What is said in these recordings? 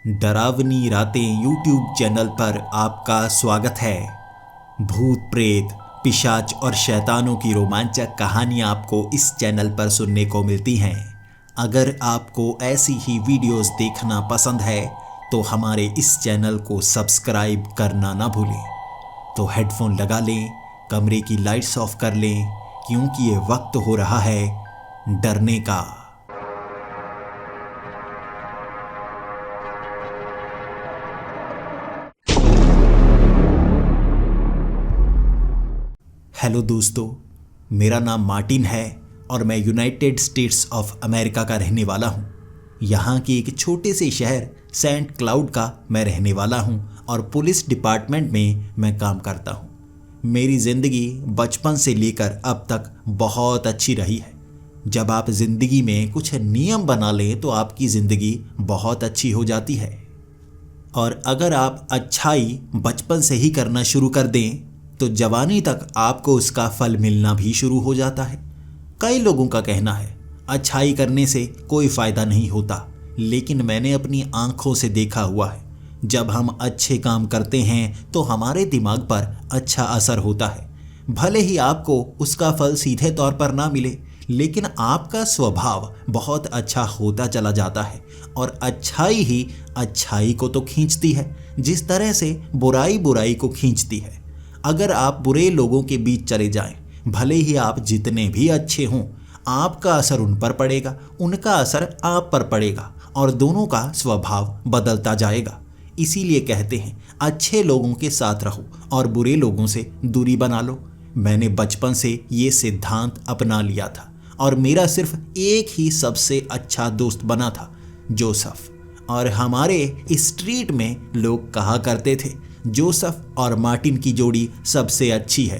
डरावनी रातें YouTube channel पर आपका स्वागत है। भूत प्रेत, पिशाच और शैतानों की रोमांचक कहानियाँ आपको इस चैनल पर सुनने को मिलती हैं। अगर आपको ऐसी ही वीडियोस देखना पसंद है तो हमारे इस चैनल को सब्सक्राइब करना ना भूलें। तो हेडफोन लगा लें, कमरे की लाइट्स ऑफ कर लें, क्योंकि ये वक्त हो रहा है डरने का। हेलो दोस्तों, मेरा नाम मार्टिन है और मैं यूनाइटेड स्टेट्स ऑफ अमेरिका का रहने वाला हूँ। यहाँ के एक छोटे से शहर सेंट क्लाउड का मैं रहने वाला हूँ और पुलिस डिपार्टमेंट में मैं काम करता हूँ। मेरी ज़िंदगी बचपन से लेकर अब तक बहुत अच्छी रही है। जब आप ज़िंदगी में कुछ नियम बना लें तो आपकी ज़िंदगी बहुत अच्छी हो जाती है। और अगर आप अच्छाई बचपन से ही करना शुरू कर दें तो जवानी तक आपको उसका फल मिलना भी शुरू हो जाता है। कई लोगों का कहना है अच्छाई करने से कोई फ़ायदा नहीं होता, लेकिन मैंने अपनी आंखों से देखा हुआ है जब हम अच्छे काम करते हैं तो हमारे दिमाग पर अच्छा असर होता है। भले ही आपको उसका फल सीधे तौर पर ना मिले, लेकिन आपका स्वभाव बहुत अच्छा होता चला जाता है और अच्छाई ही अच्छाई को तो खींचती है, जिस तरह से बुराई बुराई को खींचती है। अगर आप बुरे लोगों के बीच चले जाएं, भले ही आप जितने भी अच्छे हों, आपका असर उन पर पड़ेगा, उनका असर आप पर पड़ेगा और दोनों का स्वभाव बदलता जाएगा। इसीलिए कहते हैं अच्छे लोगों के साथ रहो और बुरे लोगों से दूरी बना लो। मैंने बचपन से ये सिद्धांत अपना लिया था और मेरा सिर्फ एक ही सबसे अच्छा दोस्त बना था, जोसेफ। और हमारे स्ट्रीट में लोग कहा करते थे जोसेफ और मार्टिन की जोड़ी सबसे अच्छी है।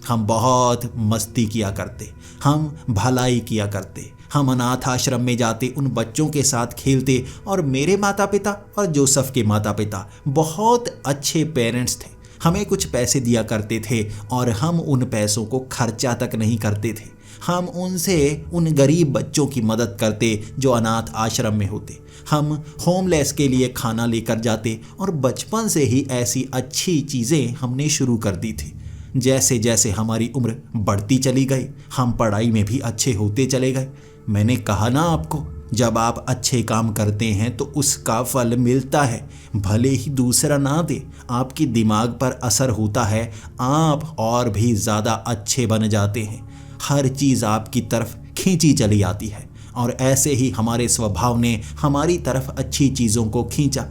हम बहुत मस्ती किया करते, हम भलाई किया करते, हम अनाथ आश्रम में जाते, उन बच्चों के साथ खेलते और मेरे माता पिता और जोसेफ के माता पिता बहुत अच्छे पेरेंट्स थे। हमें कुछ पैसे दिया करते थे और हम उन पैसों को खर्चा तक नहीं करते थे। हम उनसे उन गरीब बच्चों की मदद करते जो अनाथ आश्रम में होते। हम होमलेस के लिए खाना लेकर जाते और बचपन से ही ऐसी अच्छी चीज़ें हमने शुरू कर दी थी। जैसे जैसे हमारी उम्र बढ़ती चली गई, हम पढ़ाई में भी अच्छे होते चले गए। मैंने कहा ना आपको, जब आप अच्छे काम करते हैं तो उसका फल मिलता है, भले ही दूसरा ना दे। आपके दिमाग पर असर होता है, आप और भी ज़्यादा अच्छे बन जाते हैं। हर चीज़ आपकी तरफ खींची चली आती है और ऐसे ही हमारे स्वभाव ने हमारी तरफ अच्छी चीज़ों को खींचा।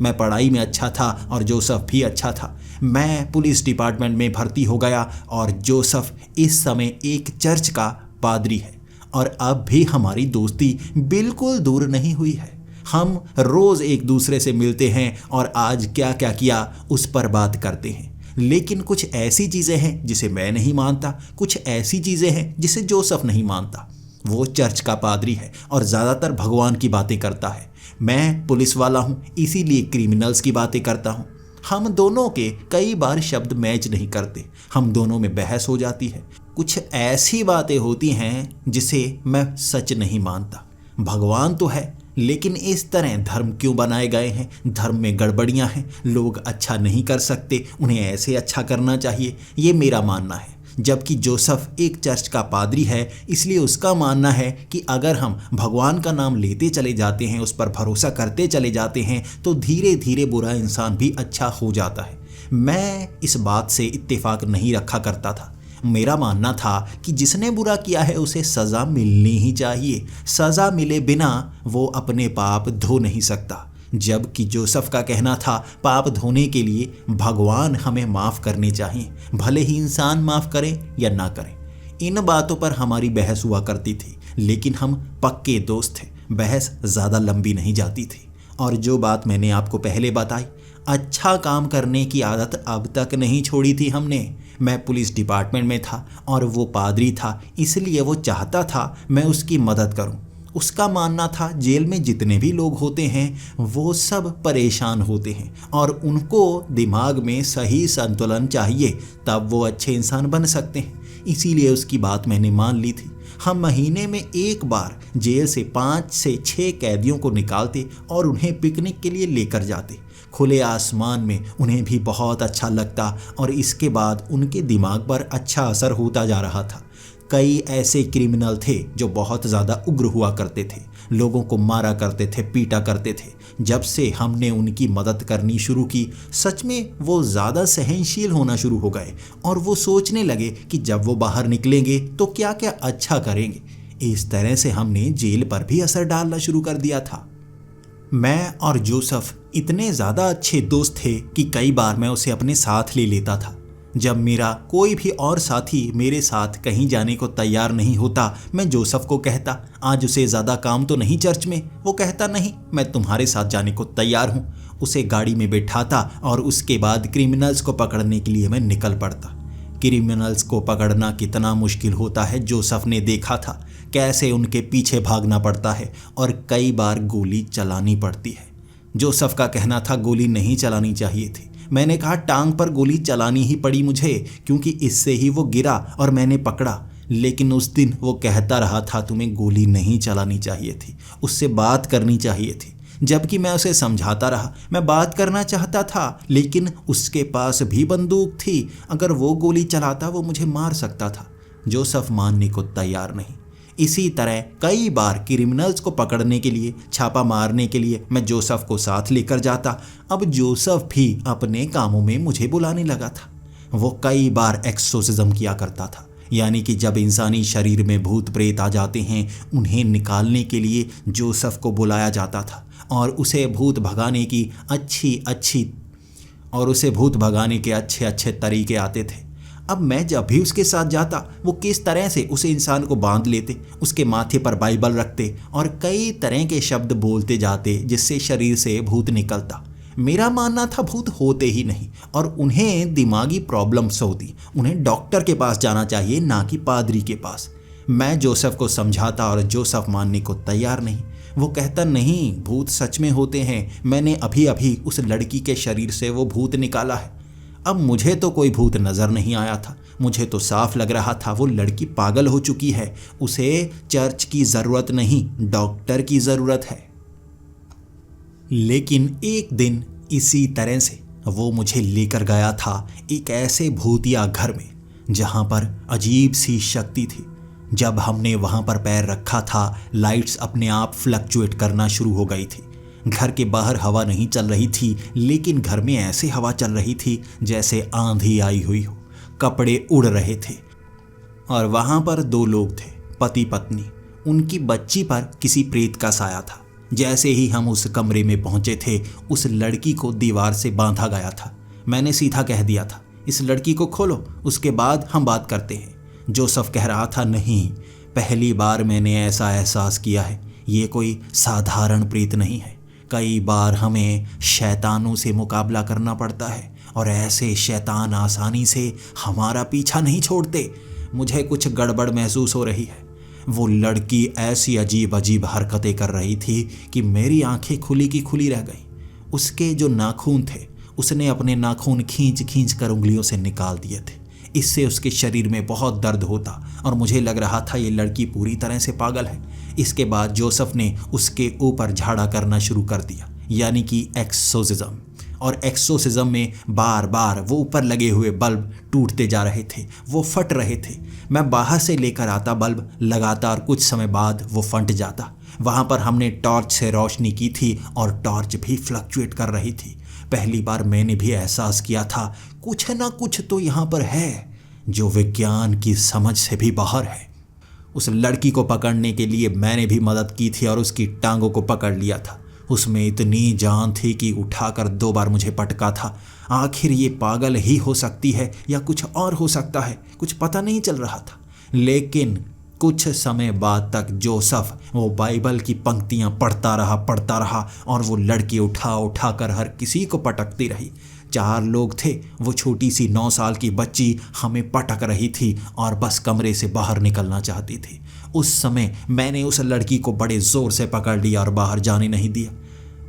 मैं पढ़ाई में अच्छा था और जोसेफ भी अच्छा था। मैं पुलिस डिपार्टमेंट में भर्ती हो गया और जोसेफ इस समय एक चर्च का पादरी है और अब भी हमारी दोस्ती बिल्कुल दूर नहीं हुई है। हम रोज़ एक दूसरे से मिलते हैं और आज क्या क्या किया उस पर बात करते हैं। लेकिन कुछ ऐसी चीज़ें हैं जिसे मैं नहीं मानता, कुछ ऐसी चीज़ें हैं जिसे जोसेफ नहीं मानता। वो चर्च का पादरी है और ज़्यादातर भगवान की बातें करता है। मैं पुलिस वाला हूँ, इसीलिए क्रिमिनल्स की बातें करता हूँ। हम दोनों के कई बार शब्द मैच नहीं करते, हम दोनों में बहस हो जाती है। कुछ ऐसी बातें होती हैं जिसे मैं सच नहीं मानता। भगवान तो है, लेकिन इस तरह धर्म क्यों बनाए गए हैं? धर्म में गड़बड़ियां हैं, लोग अच्छा नहीं कर सकते, उन्हें ऐसे अच्छा करना चाहिए, ये मेरा मानना है। जबकि जोसेफ एक चर्च का पादरी है, इसलिए उसका मानना है कि अगर हम भगवान का नाम लेते चले जाते हैं, उस पर भरोसा करते चले जाते हैं, तो धीरे धीरे बुरा इंसान भी अच्छा हो जाता है। मैं इस बात से इत्तेफाक नहीं रखा करता था। मेरा मानना था कि जिसने बुरा किया है उसे सज़ा मिलनी ही चाहिए। सज़ा मिले बिना वो अपने पाप धो नहीं सकता। जबकि जोसेफ का कहना था पाप धोने के लिए भगवान हमें माफ़ करने चाहिए, भले ही इंसान माफ़ करें या ना करें। इन बातों पर हमारी बहस हुआ करती थी, लेकिन हम पक्के दोस्त थे, बहस ज़्यादा लंबी नहीं जाती थी। और जो बात मैंने आपको पहले बताई, अच्छा काम करने की आदत अब तक नहीं छोड़ी थी हमने। मैं पुलिस डिपार्टमेंट में था और वो पादरी था, इसलिए वो चाहता था मैं उसकी मदद करूं। उसका मानना था जेल में जितने भी लोग होते हैं वो सब परेशान होते हैं और उनको दिमाग में सही संतुलन चाहिए, तब वो अच्छे इंसान बन सकते हैं। इसीलिए उसकी बात मैंने मान ली थी। हम महीने में एक बार जेल से 5 से 6 कैदियों को निकालते और उन्हें पिकनिक के लिए लेकर जाते। खुले आसमान में उन्हें भी बहुत अच्छा लगता और इसके बाद उनके दिमाग पर अच्छा असर होता जा रहा था। कई ऐसे क्रिमिनल थे जो बहुत ज़्यादा उग्र हुआ करते थे, लोगों को मारा करते थे, पीटा करते थे। जब से हमने उनकी मदद करनी शुरू की, सच में वो ज़्यादा सहनशील होना शुरू हो गए और वो सोचने लगे कि जब वो बाहर निकलेंगे तो क्या क्या अच्छा करेंगे। इस तरह से हमने जेल पर भी असर डालना शुरू कर दिया था। मैं और जोसेफ इतने ज़्यादा अच्छे दोस्त थे कि कई बार मैं उसे अपने साथ ले लेता था। जब मेरा कोई भी और साथी मेरे साथ कहीं जाने को तैयार नहीं होता, मैं जोसेफ को कहता, आज उसे ज़्यादा काम तो नहीं चर्च में। वो कहता, नहीं, मैं तुम्हारे साथ जाने को तैयार हूँ। उसे गाड़ी में बैठाता और उसके बाद क्रिमिनल्स को पकड़ने के लिए मैं निकल पड़ता। क्रिमिनल्स को पकड़ना कितना मुश्किल होता है जोसेफ ने देखा था, कैसे उनके पीछे भागना पड़ता है और कई बार गोली चलानी पड़ती है। जोसेफ का कहना था गोली नहीं चलानी चाहिए थी। मैंने कहा टांग पर गोली चलानी ही पड़ी मुझे, क्योंकि इससे ही वो गिरा और मैंने पकड़ा। लेकिन उस दिन वो कहता रहा था तुम्हें गोली नहीं चलानी चाहिए थी, उससे बात करनी चाहिए थी। जबकि मैं उसे समझाता रहा, मैं बात करना चाहता था, लेकिन उसके पास भी बंदूक थी। अगर वो गोली चलाता वो मुझे मार सकता था। जोसेफ मानने को तैयार नहीं। इसी तरह कई बार क्रिमिनल्स को पकड़ने के लिए, छापा मारने के लिए मैं जोसेफ को साथ लेकर जाता। अब जोसेफ भी अपने कामों में मुझे बुलाने लगा था। वो कई बार एक्सोर्सिज्म किया करता था, यानी कि जब इंसानी शरीर में भूत प्रेत आ जाते हैं, उन्हें निकालने के लिए जोसेफ को बुलाया जाता था और उसे भूत भगाने के अच्छे अच्छे तरीके आते थे। अब मैं जब भी उसके साथ जाता, वो किस तरह से उस इंसान को बांध लेते, उसके माथे पर बाइबल रखते और कई तरह के शब्द बोलते जाते जिससे शरीर से भूत निकलता। मेरा मानना था भूत होते ही नहीं और उन्हें दिमागी प्रॉब्लम्स होती, उन्हें डॉक्टर के पास जाना चाहिए, ना कि पादरी के पास। मैं जोसेफ को समझाता और जोसेफ मानने को तैयार नहीं। वो कहता, नहीं, भूत सच में होते हैं, मैंने अभी अभी उस लड़की के शरीर से वो भूत निकाला है। अब मुझे तो कोई भूत नज़र नहीं आया था। मुझे तो साफ लग रहा था वो लड़की पागल हो चुकी है। उसे चर्च की ज़रूरत नहीं, डॉक्टर की ज़रूरत है। लेकिन एक दिन इसी तरह से वो मुझे लेकर गया था एक ऐसे भूतिया घर में जहाँ पर अजीब सी शक्ति थी। जब हमने वहाँ पर पैर रखा था, लाइट्स अपने आप फ्लक्चुएट करना शुरू हो गई थी। घर के बाहर हवा नहीं चल रही थी, लेकिन घर में ऐसे हवा चल रही थी जैसे आंधी आई हुई हो। कपड़े उड़ रहे थे और वहाँ पर 2 लोग थे, पति पत्नी। उनकी बच्ची पर किसी प्रेत का साया था। जैसे ही हम उस कमरे में पहुँचे थे, उस लड़की को दीवार से बांधा गया था। मैंने सीधा कह दिया था, इस लड़की को खोलो, उसके बाद हम बात करते हैं। जोसेफ कह रहा था, नहीं, पहली बार मैंने ऐसा एहसास किया है, ये कोई साधारण प्रेत नहीं है। कई बार हमें शैतानों से मुकाबला करना पड़ता है और ऐसे शैतान आसानी से हमारा पीछा नहीं छोड़ते। मुझे कुछ गड़बड़ महसूस हो रही है। वो लड़की ऐसी अजीब अजीब हरकतें कर रही थी कि मेरी आंखें खुली की खुली रह गईं। उसके जो नाखून थे, उसने अपने नाखून खींच खींच कर उंगलियों से निकाल दिए थे। इससे उसके शरीर में बहुत दर्द होता और मुझे लग रहा था ये लड़की पूरी तरह से पागल है। इसके बाद जोसेफ ने उसके ऊपर झाड़ा करना शुरू कर दिया, यानी कि एक्सोर्सिज्म। और एक्सोर्सिज्म में बार बार वो ऊपर लगे हुए बल्ब टूटते जा रहे थे, वो फट रहे थे। मैं बाहर से लेकर आता बल्ब लगातार, कुछ समय बाद वो फट जाता। वहाँ पर हमने टॉर्च से रोशनी की थी और टॉर्च भी फ्लक्चुएट कर रही थी। पहली बार मैंने भी एहसास किया था कुछ ना कुछ तो यहाँ पर है जो विज्ञान की समझ से भी बाहर है। उस लड़की को पकड़ने के लिए मैंने भी मदद की थी और उसकी टांगों को पकड़ लिया था। उसमें इतनी जान थी कि उठाकर 2 बार मुझे पटका था। आखिर ये पागल ही हो सकती है या कुछ और हो सकता है, कुछ पता नहीं चल रहा था। लेकिन कुछ समय बाद तक जोसेफ वो बाइबल की पंक्तियां पढ़ता रहा और वो लड़की उठा उठा कर हर किसी को पटकती रही। 4 लोग थे। वो छोटी सी 9 साल की बच्ची हमें पटक रही थी और बस कमरे से बाहर निकलना चाहती थी। उस समय मैंने उस लड़की को बड़े ज़ोर से पकड़ लिया और बाहर जाने नहीं दिया।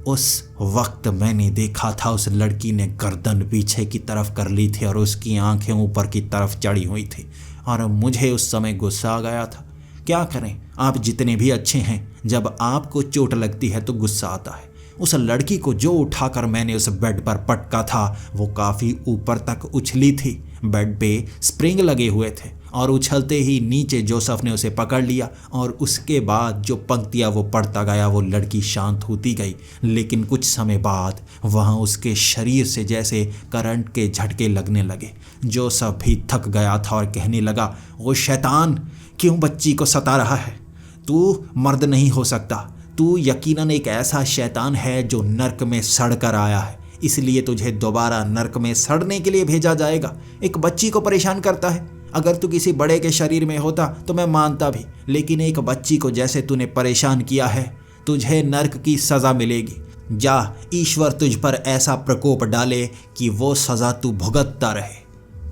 उस वक्त मैंने देखा था उस लड़की ने गर्दन पीछे की तरफ कर ली थी और उसकी आंखें ऊपर की तरफ चढ़ी हुई थी और मुझे उस समय गुस्सा आ गया था क्या करें, आप जितने भी अच्छे हैं, जब आपको चोट लगती है तो गुस्सा आता है। उस लड़की को जो उठाकर मैंने उस बेड पर पटका था वो काफ़ी ऊपर तक उछली थी। बेड पे स्प्रिंग लगे हुए थे और उछलते ही नीचे जोसेफ ने उसे पकड़ लिया और उसके बाद जो पंक्तियाँ वो पढ़ता गया वो लड़की शांत होती गई। लेकिन कुछ समय बाद वहाँ उसके शरीर से जैसे करंट के झटके लगने लगे। जोसेफ भी थक गया था और कहने लगा, वो शैतान क्यों बच्ची को सता रहा है? तू मर्द नहीं हो सकता, तू यकीनन एक ऐसा शैतान है जो नर्क में सड़ कर आया है, इसलिए तुझे दोबारा नर्क में सड़ने के लिए भेजा जाएगा। एक बच्ची को परेशान करता है। अगर तू किसी बड़े के शरीर में होता तो मैं मानता भी, लेकिन एक बच्ची को जैसे तूने परेशान किया है, तुझे नर्क की सज़ा मिलेगी। जा, ईश्वर तुझ पर ऐसा प्रकोप डाले कि वो सज़ा तू भुगतता रहे।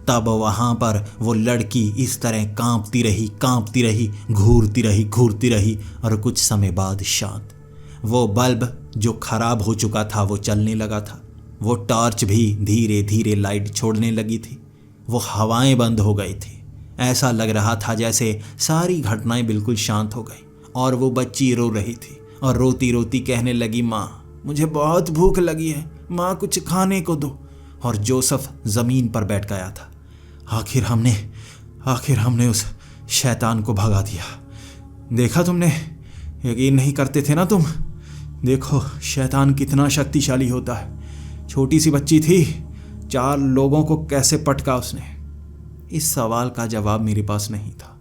तब वहाँ पर वो लड़की इस तरह कांपती रही, घूरती रही और कुछ समय बाद शांत। वो बल्ब जो खराब हो चुका था वो चलने लगा था। वो टॉर्च भी धीरे धीरे लाइट छोड़ने लगी थी। वो हवाएं बंद हो गई थी। ऐसा लग रहा था जैसे सारी घटनाएं बिल्कुल शांत हो गई और वो बच्ची रो रही थी और रोती रोती कहने लगी, माँ मुझे बहुत भूख लगी है, माँ कुछ खाने को दो। और जोसेफ ज़मीन पर बैठ गया था। आखिर हमने उस शैतान को भगा दिया। देखा तुमने, यकीन नहीं करते थे ना तुम। देखो शैतान कितना शक्तिशाली होता है। छोटी सी बच्ची थी, 4 लोगों को कैसे पटका उसने। इस सवाल का जवाब मेरे पास नहीं था।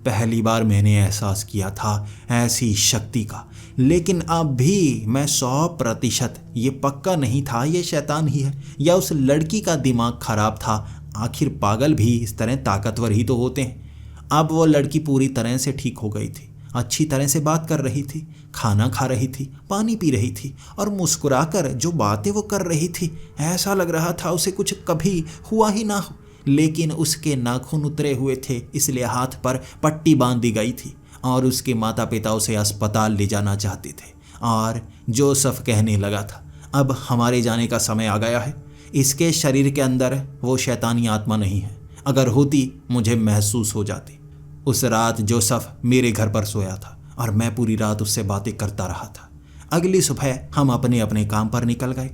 पहली बार मैंने एहसास किया था ऐसी शक्ति का, लेकिन अब भी मैं 100% ये पक्का नहीं था ये शैतान ही है या उस लड़की का दिमाग खराब था। आखिर पागल भी इस तरह ताकतवर ही तो होते हैं। अब वो लड़की पूरी तरह से ठीक हो गई थी, अच्छी तरह से बात कर रही थी, खाना खा रही थी, पानी पी रही थी और मुस्कुराकर जो बातें वो कर रही थी, ऐसा लग रहा था उसे कुछ कभी हुआ ही ना हो। लेकिन उसके नाखून उतरे हुए थे, इसलिए हाथ पर पट्टी बांध दी गई थी और उसके माता पिता उसे अस्पताल ले जाना चाहते थे। और जोसेफ कहने लगा था, अब हमारे जाने का समय आ गया है। इसके शरीर के अंदर वो शैतानी आत्मा नहीं है, अगर होती मुझे महसूस हो जाती। उस रात जोसेफ मेरे घर पर सोया था और मैं पूरी रात उससे बातें करता रहा था। अगली सुबह हम अपने अपने काम पर निकल गए।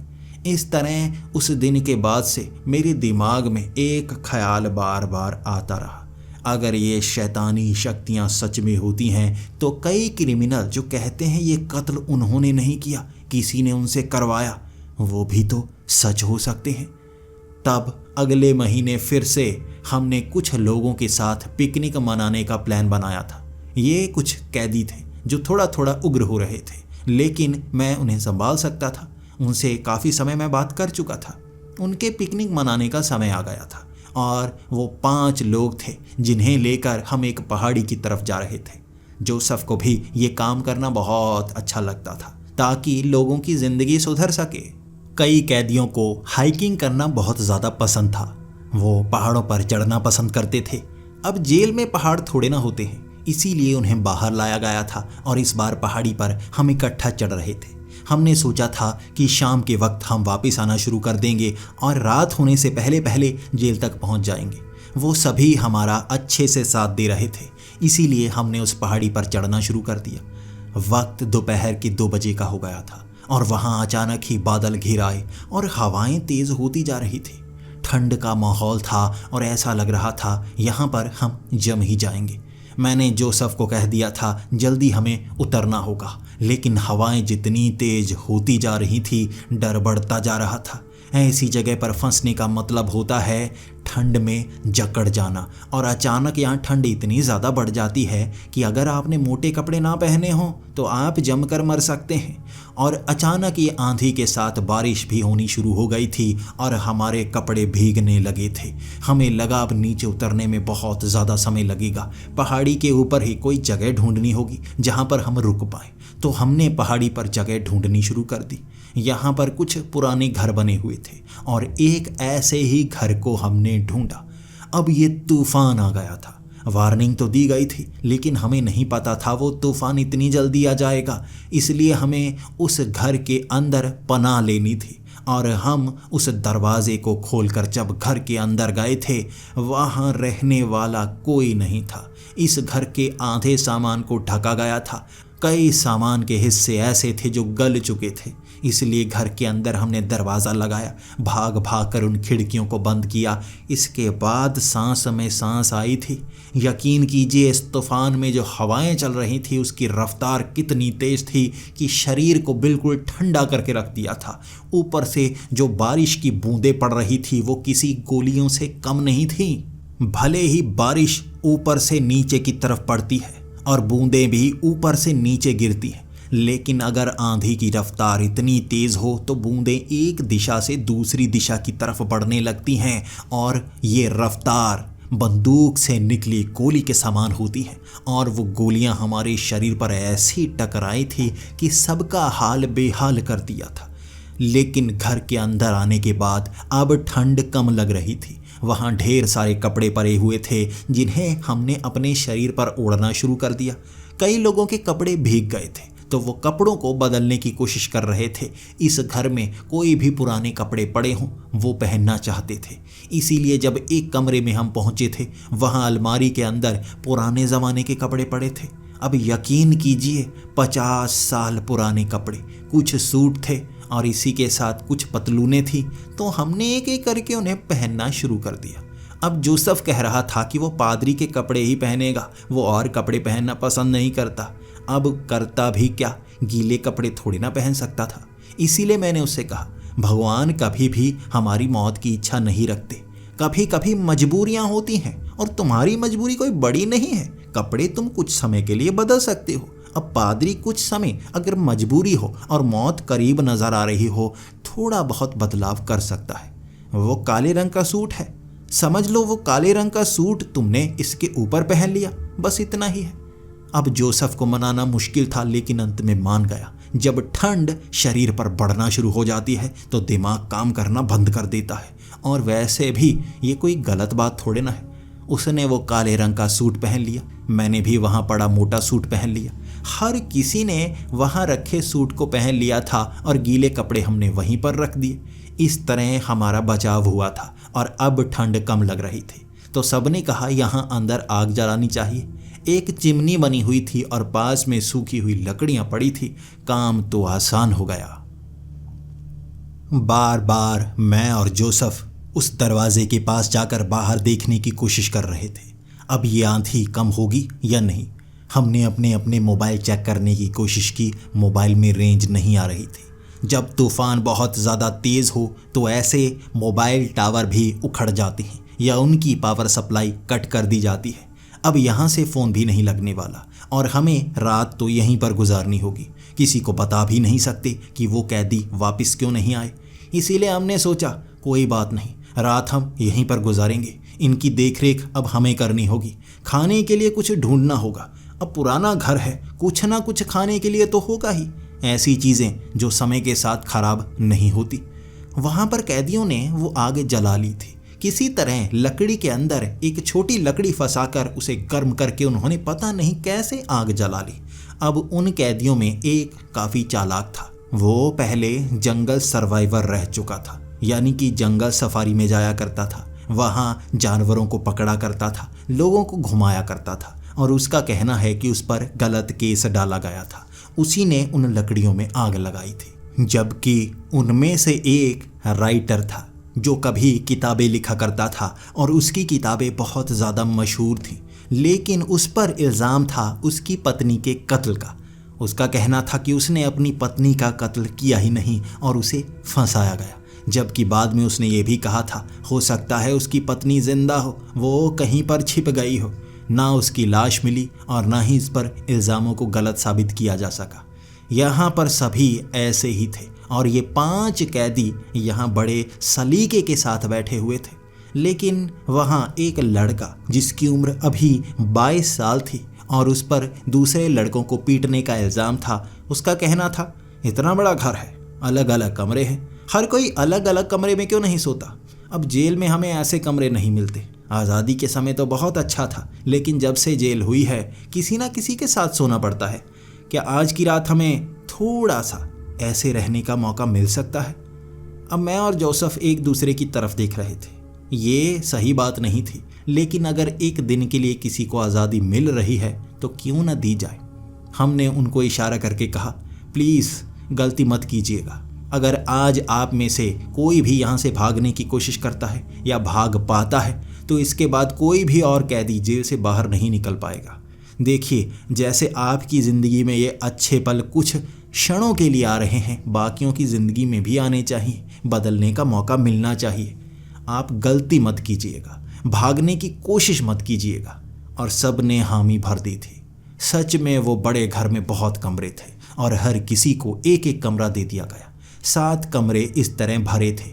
इस तरह उस दिन के बाद से मेरे दिमाग में एक ख्याल बार बार आता रहा, अगर ये शैतानी शक्तियाँ सच में होती हैं तो कई क्रिमिनल जो कहते हैं ये कत्ल उन्होंने नहीं किया, किसी ने उनसे करवाया, वो भी तो सच हो सकते हैं। तब अगले महीने फिर से हमने कुछ लोगों के साथ पिकनिक मनाने का प्लान बनाया था। ये कुछ कैदी थे जो थोड़ा थोड़ा उग्र हो रहे थे, लेकिन मैं उन्हें संभाल सकता था। उनसे काफ़ी समय मैं बात कर चुका था। उनके पिकनिक मनाने का समय आ गया था और वो 5 लोग थे जिन्हें लेकर हम एक पहाड़ी की तरफ जा रहे थे। जोसेफ को भी ये काम करना बहुत अच्छा लगता था ताकि लोगों की ज़िंदगी सुधर सके। कई कैदियों को हाइकिंग करना बहुत ज़्यादा पसंद था। वो पहाड़ों पर चढ़ना पसंद करते थे। अब जेल में पहाड़ थोड़े ना होते हैं, इसीलिए उन्हें बाहर लाया गया था और इस बार पहाड़ी पर हम इकट्ठा चढ़ रहे थे। हमने सोचा था कि शाम के वक्त हम वापस आना शुरू कर देंगे और रात होने से पहले पहले जेल तक पहुंच जाएंगे। वो सभी हमारा अच्छे से साथ दे रहे थे, इसीलिए हमने उस पहाड़ी पर चढ़ना शुरू कर दिया। वक्त दोपहर के 2 बजे का हो गया था और वहाँ अचानक ही बादल घिर आए और हवाएं तेज़ होती जा रही थी। ठंड का माहौल था और ऐसा लग रहा था यहाँ पर हम जम ही जाएंगे। मैंने जोसेफ को कह दिया था जल्दी हमें उतरना होगा, लेकिन हवाएं जितनी तेज होती जा रही थी डर बढ़ता जा रहा था। ऐसी जगह पर फंसने का मतलब होता है ठंड में जकड़ जाना, और अचानक यहाँ ठंड इतनी ज़्यादा बढ़ जाती है कि अगर आपने मोटे कपड़े ना पहने हों तो आप जमकर मर सकते हैं। और अचानक ये आंधी के साथ बारिश भी होनी शुरू हो गई थी और हमारे कपड़े भीगने लगे थे। हमें लगा अब नीचे उतरने में बहुत ज़्यादा समय लगेगा, पहाड़ी के ऊपर ही कोई जगह ढूंढनी होगी जहाँ पर हम रुक पाएँ। तो हमने पहाड़ी पर जगह ढूंढनी शुरू कर दी। यहाँ पर कुछ पुराने घर बने हुए थे और एक ऐसे ही घर को हमने ढूंढा। अब ये तूफान आ गया था। वार्निंग तो दी गई थी, लेकिन हमें नहीं पता था वो तूफान इतनी जल्दी आ जाएगा, इसलिए हमें उस घर के अंदर पनाह लेनी थी। और हम उस दरवाजे को खोलकर जब घर के अंदर गए थे, वहाँ रहने वाला कोई नहीं था। इस घर के आधे सामान को ढका गया था। कई सामान के हिस्से ऐसे थे जो गल चुके थे। इसलिए घर के अंदर हमने दरवाज़ा लगाया, भाग भाग कर उन खिड़कियों को बंद किया। इसके बाद सांस में सांस आई थी। यकीन कीजिए, इस तूफान में जो हवाएं चल रही थी उसकी रफ्तार कितनी तेज़ थी कि शरीर को बिल्कुल ठंडा करके रख दिया था। ऊपर से जो बारिश की बूंदें पड़ रही थी वो किसी गोलियों से कम नहीं थी। भले ही बारिश ऊपर से नीचे की तरफ पड़ती है और बूंदें भी ऊपर से नीचे गिरती हैं, लेकिन अगर आंधी की रफ्तार इतनी तेज़ हो तो बूंदें एक दिशा से दूसरी दिशा की तरफ बढ़ने लगती हैं और ये रफ्तार बंदूक से निकली गोली के समान होती है। और वो गोलियां हमारे शरीर पर ऐसी टकराई थी कि सबका हाल बेहाल कर दिया था। लेकिन घर के अंदर आने के बाद अब ठंड कम लग रही थी। वहाँ ढेर सारे कपड़े पड़े हुए थे जिन्हें हमने अपने शरीर पर ओढ़ना शुरू कर दिया। कई लोगों के कपड़े भीग गए थे तो वो कपड़ों को बदलने की कोशिश कर रहे थे। इस घर में कोई भी पुराने कपड़े पड़े हों वो पहनना चाहते थे। इसीलिए जब एक कमरे में हम पहुँचे थे, वहाँ अलमारी के अंदर पुराने ज़माने के कपड़े पड़े थे। अब यकीन कीजिए, 50 साल पुराने कपड़े, कुछ सूट थे और इसी के साथ कुछ पतलूनें थी। तो हमने एक एक करके उन्हें पहनना शुरू कर दिया। अब जोसेफ कह रहा था कि वो पादरी के कपड़े ही पहनेगा, वो और कपड़े पहनना पसंद नहीं करता। अब करता भी क्या, गीले कपड़े थोड़ी ना पहन सकता था। इसीलिए मैंने उससे कहा, भगवान कभी भी हमारी मौत की इच्छा नहीं रखते। कभी कभी मजबूरियां होती हैं और तुम्हारी मजबूरी कोई बड़ी नहीं है। कपड़े तुम कुछ समय के लिए बदल सकते हो। अब पादरी कुछ समय अगर मजबूरी हो और मौत करीब नजर आ रही हो, थोड़ा बहुत बदलाव कर सकता है। वो काले रंग का सूट है, समझ लो वो काले रंग का सूट तुमने इसके ऊपर पहन लिया, बस इतना ही है। अब जोसेफ को मनाना मुश्किल था, लेकिन अंत में मान गया। जब ठंड शरीर पर बढ़ना शुरू हो जाती है तो दिमाग काम करना बंद कर देता है। और वैसे भी ये कोई गलत बात थोड़े ना है। उसने वो काले रंग का सूट पहन लिया, मैंने भी वहाँ पड़ा मोटा सूट पहन लिया। हर किसी ने वहाँ रखे सूट को पहन लिया था और गीले कपड़े हमने वहीं पर रख दिए। इस तरह हमारा बचाव हुआ था और अब ठंड कम लग रही थी। तो सबने कहा यहाँ अंदर आग जलानी चाहिए। एक चिमनी बनी हुई थी और पास में सूखी हुई लकड़ियां पड़ी थी। काम तो आसान हो गया। बार बार मैं और जोसेफ उस दरवाजे के पास जाकर बाहर देखने की कोशिश कर रहे थे, अब ये आंधी कम होगी या नहीं। हमने अपने अपने मोबाइल चेक करने की कोशिश की, मोबाइल में रेंज नहीं आ रही थी। जब तूफ़ान बहुत ज़्यादा तेज़ हो तो ऐसे मोबाइल टावर भी उखड़ जाते हैं या उनकी पावर सप्लाई कट कर दी जाती है। अब यहाँ से फ़ोन भी नहीं लगने वाला और हमें रात तो यहीं पर गुजारनी होगी। किसी को बता भी नहीं सकते कि वो कैदी वापस क्यों नहीं आए। इसीलिए हमने सोचा कोई बात नहीं, रात हम यहीं पर गुजारेंगे। इनकी देखरेख अब हमें करनी होगी। खाने के लिए कुछ ढूंढना होगा। अब पुराना घर है, कुछ ना कुछ खाने के लिए तो होगा ही। ऐसी चीज़ें जो समय के साथ खराब नहीं होती। वहाँ पर कैदियों ने वो आग जला ली थी। किसी तरह लकड़ी के अंदर एक छोटी लकड़ी फंसाकर उसे गर्म करके उन्होंने पता नहीं कैसे आग जला ली। अब उन कैदियों में एक काफ़ी चालाक था। वो पहले जंगल सर्वाइवर रह चुका था, यानी कि जंगल सफारी में जाया करता था। वहाँ जानवरों को पकड़ा करता था, लोगों को घुमाया करता था और उसका कहना है कि उस पर गलत केस डाला गया था। उसी ने उन लकड़ियों में आग लगाई थी। जबकि उनमें से एक राइटर था जो कभी किताबें लिखा करता था और उसकी किताबें बहुत ज़्यादा मशहूर थीं, लेकिन उस पर इल्ज़ाम था उसकी पत्नी के कत्ल का। उसका कहना था कि उसने अपनी पत्नी का कत्ल किया ही नहीं और उसे फंसाया गया। जबकि बाद में उसने ये भी कहा था हो सकता है उसकी पत्नी जिंदा हो, वो कहीं पर छिप गई हो। ना उसकी लाश मिली और ना ही इस पर इल्ज़ामों को गलत साबित किया जा सका। यहाँ पर सभी ऐसे ही थे और ये 5 कैदी यहाँ बड़े सलीके के साथ बैठे हुए थे। लेकिन वहाँ एक लड़का जिसकी उम्र अभी 22 साल थी और उस पर दूसरे लड़कों को पीटने का इल्ज़ाम था। उसका कहना था इतना बड़ा घर है, अलग अलग कमरे हैं, हर कोई अलग अलग कमरे में क्यों नहीं सोता। अब जेल में हमें ऐसे कमरे नहीं मिलते। आज़ादी के समय तो बहुत अच्छा था, लेकिन जब से जेल हुई है किसी ना किसी के साथ सोना पड़ता है। क्या आज की रात हमें थोड़ा सा ऐसे रहने का मौका मिल सकता है? अब मैं और जोसेफ एक दूसरे की तरफ देख रहे थे। ये सही बात नहीं थी, लेकिन अगर एक दिन के लिए किसी को आज़ादी मिल रही है तो क्यों न दी जाए। हमने उनको इशारा करके कहा, प्लीज़ गलती मत कीजिएगा। अगर आज आप में से कोई भी यहाँ से भागने की कोशिश करता है या भाग पाता है तो इसके बाद कोई भी और कैदी जेल से बाहर नहीं निकल पाएगा। देखिए, जैसे आपकी ज़िंदगी में ये अच्छे पल कुछ क्षणों के लिए आ रहे हैं, बाकियों की ज़िंदगी में भी आने चाहिए, बदलने का मौका मिलना चाहिए। आप गलती मत कीजिएगा, भागने की कोशिश मत कीजिएगा। और सब ने हामी भर दी थी। सच में वो बड़े घर में बहुत कमरे थे और हर किसी को एक एक कमरा दे दिया गया। 7 कमरे इस तरह भरे थे,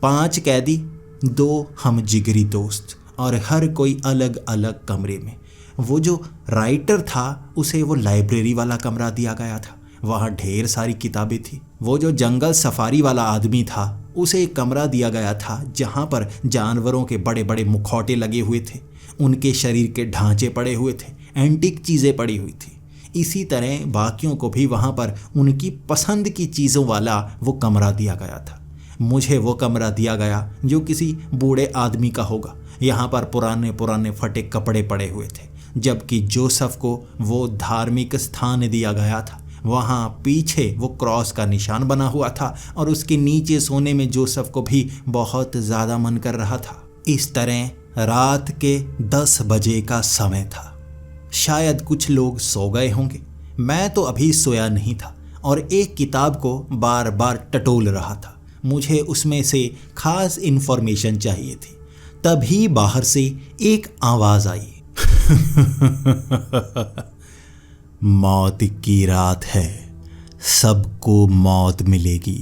5 कैदी, 2 हम जिगरी दोस्त, और हर कोई अलग अलग कमरे में। वो जो राइटर था उसे वो लाइब्रेरी वाला कमरा दिया गया था, वहाँ ढेर सारी किताबें थी। वो जो जंगल सफारी वाला आदमी था उसे एक कमरा दिया गया था जहाँ पर जानवरों के बड़े बड़े मुखौटे लगे हुए थे, उनके शरीर के ढांचे पड़े हुए थे, एंटीक चीज़ें पड़ी हुई थी। इसी तरह बाकियों को भी वहाँ पर उनकी पसंद की चीज़ों वाला वो कमरा दिया गया था। मुझे वो कमरा दिया गया जो किसी बूढ़े आदमी का होगा। यहाँ पर पुराने पुराने फटे कपड़े पड़े हुए थे, जबकि जोसेफ को वो धार्मिक स्थान दिया गया था। वहाँ पीछे वो क्रॉस का निशान बना हुआ था और उसके नीचे सोने में जोसेफ को भी बहुत ज़्यादा मन कर रहा था। इस तरह रात के 10 बजे का समय था। शायद कुछ लोग सो गए होंगे, मैं तो अभी सोया नहीं था और एक किताब को बार बार टटोल रहा था। मुझे उसमें से खास इन्फॉर्मेशन चाहिए थी। तभी बाहर से एक आवाज़ आई, मौत की रात है, सबको मौत मिलेगी।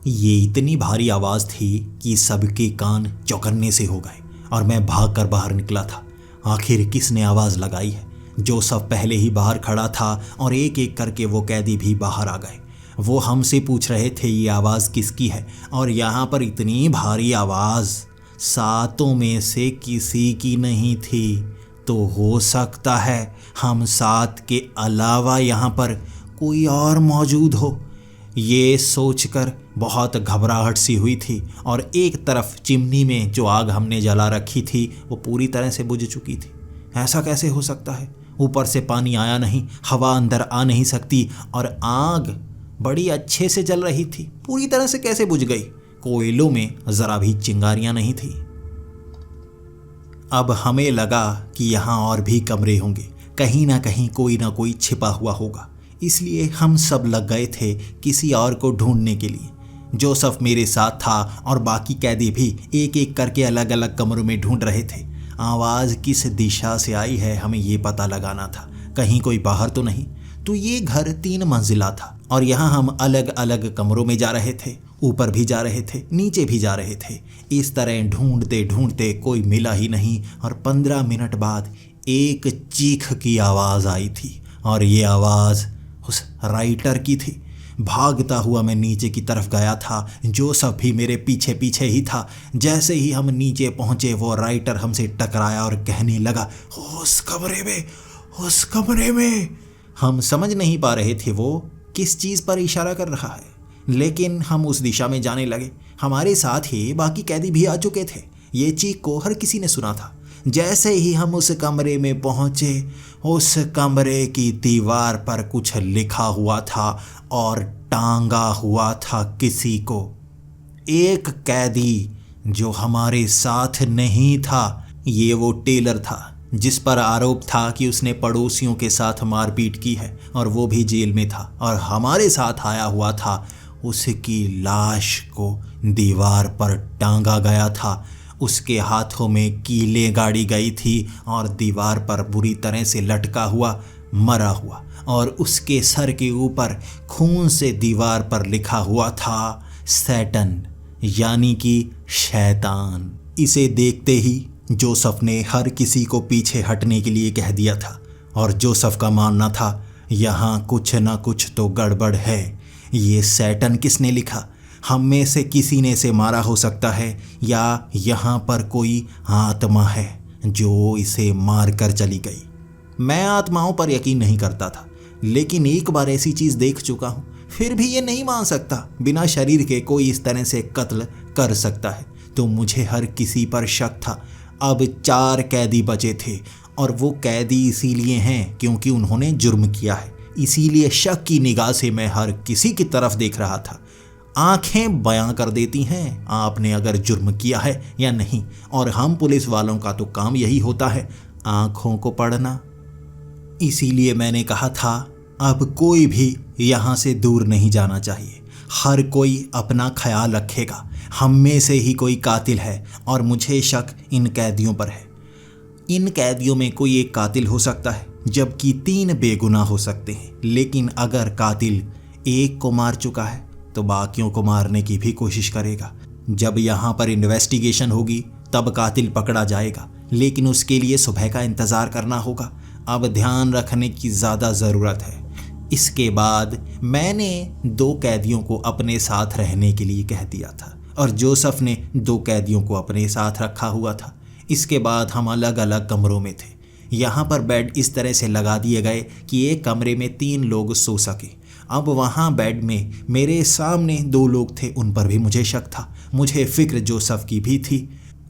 ये इतनी भारी आवाज़ थी कि सबके कान चौकन्ने से हो गए और मैं भागकर बाहर निकला था। आखिर किसने आवाज़ लगाई है? जोसेफ पहले ही बाहर खड़ा था और एक एक करके वो कैदी भी बाहर आ गए। वो हमसे पूछ रहे थे ये आवाज़ किसकी है, और यहाँ पर इतनी भारी आवाज़ 7 में से किसी की नहीं थी। तो हो सकता है हम 7 के अलावा यहाँ पर कोई और मौजूद हो। ये सोचकर बहुत घबराहट सी हुई थी और एक तरफ चिमनी में जो आग हमने जला रखी थी वो पूरी तरह से बुझ चुकी थी। ऐसा कैसे हो सकता है? ऊपर से पानी आया नहीं, हवा अंदर आ नहीं सकती और आग बड़ी अच्छे से जल रही थी, पूरी तरह से कैसे बुझ गई? कोयलों में ज़रा भी चिंगारियां नहीं थी। अब हमें लगा कि यहाँ और भी कमरे होंगे, कहीं ना कहीं कोई ना कोई छिपा हुआ होगा। इसलिए हम सब लग गए थे किसी और को ढूंढने के लिए। जोसेफ मेरे साथ था और बाकी कैदी भी एक एक करके अलग अलग कमरों में ढूंढ रहे थे। आवाज़ किस दिशा से आई है हमें ये पता लगाना था, कहीं कोई बाहर तो नहीं। तो ये घर 3 मंजिला था और यहाँ हम अलग अलग कमरों में जा रहे थे, ऊपर भी जा रहे थे, नीचे भी जा रहे थे। इस तरह ढूंढते ढूंढते कोई मिला ही नहीं और 15 मिनट बाद एक चीख की आवाज़ आई थी और ये आवाज़ उस राइटर की थी। भागता हुआ मैं नीचे की तरफ गया था, जोसेफ भी मेरे पीछे पीछे ही था। जैसे ही हम नीचे पहुंचे वो राइटर हमसे टकराया और कहने लगा, उस कमरे में। हम समझ नहीं पा रहे थे वो किस चीज़ पर इशारा कर रहा है, लेकिन हम उस दिशा में जाने लगे। हमारे साथ ही बाकी कैदी भी आ चुके थे। ये चीख को हर किसी ने सुना था। जैसे ही हम उस कमरे में पहुंचे, उस कमरे की दीवार पर कुछ लिखा हुआ था और टांगा हुआ था किसी को। एक कैदी जो हमारे साथ नहीं था, ये वो टेलर था जिस पर आरोप था कि उसने पड़ोसियों के साथ मारपीट की है और वो भी जेल में था और हमारे साथ आया हुआ था। उसकी लाश को दीवार पर टांगा गया था, उसके हाथों में कीलें गाड़ी गई थी और दीवार पर बुरी तरह से लटका हुआ मरा हुआ, और उसके सर के ऊपर खून से दीवार पर लिखा हुआ था सैटन, यानी कि शैतान। इसे देखते ही जोसेफ ने हर किसी को पीछे हटने के लिए कह दिया था और जोसेफ का मानना था यहाँ कुछ ना कुछ तो गड़बड़ है। ये सैटन किसने लिखा? हम में से किसी ने इसे मारा हो सकता है या यहाँ पर कोई आत्मा है जो इसे मार कर चली गई। मैं आत्माओं पर यकीन नहीं करता था, लेकिन एक बार ऐसी चीज़ देख चुका हूँ। फिर भी ये नहीं मान सकता बिना शरीर के कोई इस तरह से कत्ल कर सकता है। तो मुझे हर किसी पर शक था। अब 4 कैदी बचे थे और वो कैदी इसीलिए हैं क्योंकि उन्होंने जुर्म किया है। इसीलिए शक की निगाह से मैं हर किसी की तरफ देख रहा था। आंखें बयां कर देती हैं आपने अगर जुर्म किया है या नहीं, और हम पुलिस वालों का तो काम यही होता है, आंखों को पढ़ना। इसीलिए मैंने कहा था अब कोई भी यहाँ से दूर नहीं जाना चाहिए। हर कोई अपना ख्याल रखेगा। हम में से ही कोई कातिल है और मुझे शक इन कैदियों पर है। इन कैदियों में कोई एक कातिल हो सकता है जबकि 3 बेगुनाह हो सकते हैं। लेकिन अगर कातिल एक को मार चुका है तो बाकियों को मारने की भी कोशिश करेगा। जब यहाँ पर इन्वेस्टिगेशन होगी तब कातिल पकड़ा जाएगा, लेकिन उसके लिए सुबह का इंतज़ार करना होगा। अब ध्यान रखने की ज़्यादा ज़रूरत है। इसके बाद मैंने 2 कैदियों को अपने साथ रहने के लिए कह दिया था और जोसेफ ने 2 कैदियों को अपने साथ रखा हुआ था। इसके बाद हम अलग अलग कमरों में थे। यहाँ पर बेड इस तरह से लगा दिए गए कि एक कमरे में 3 लोग सो सके। अब वहाँ बेड में मेरे सामने 2 लोग थे, उन पर भी मुझे शक था। मुझे फिक्र जोसेफ की भी थी।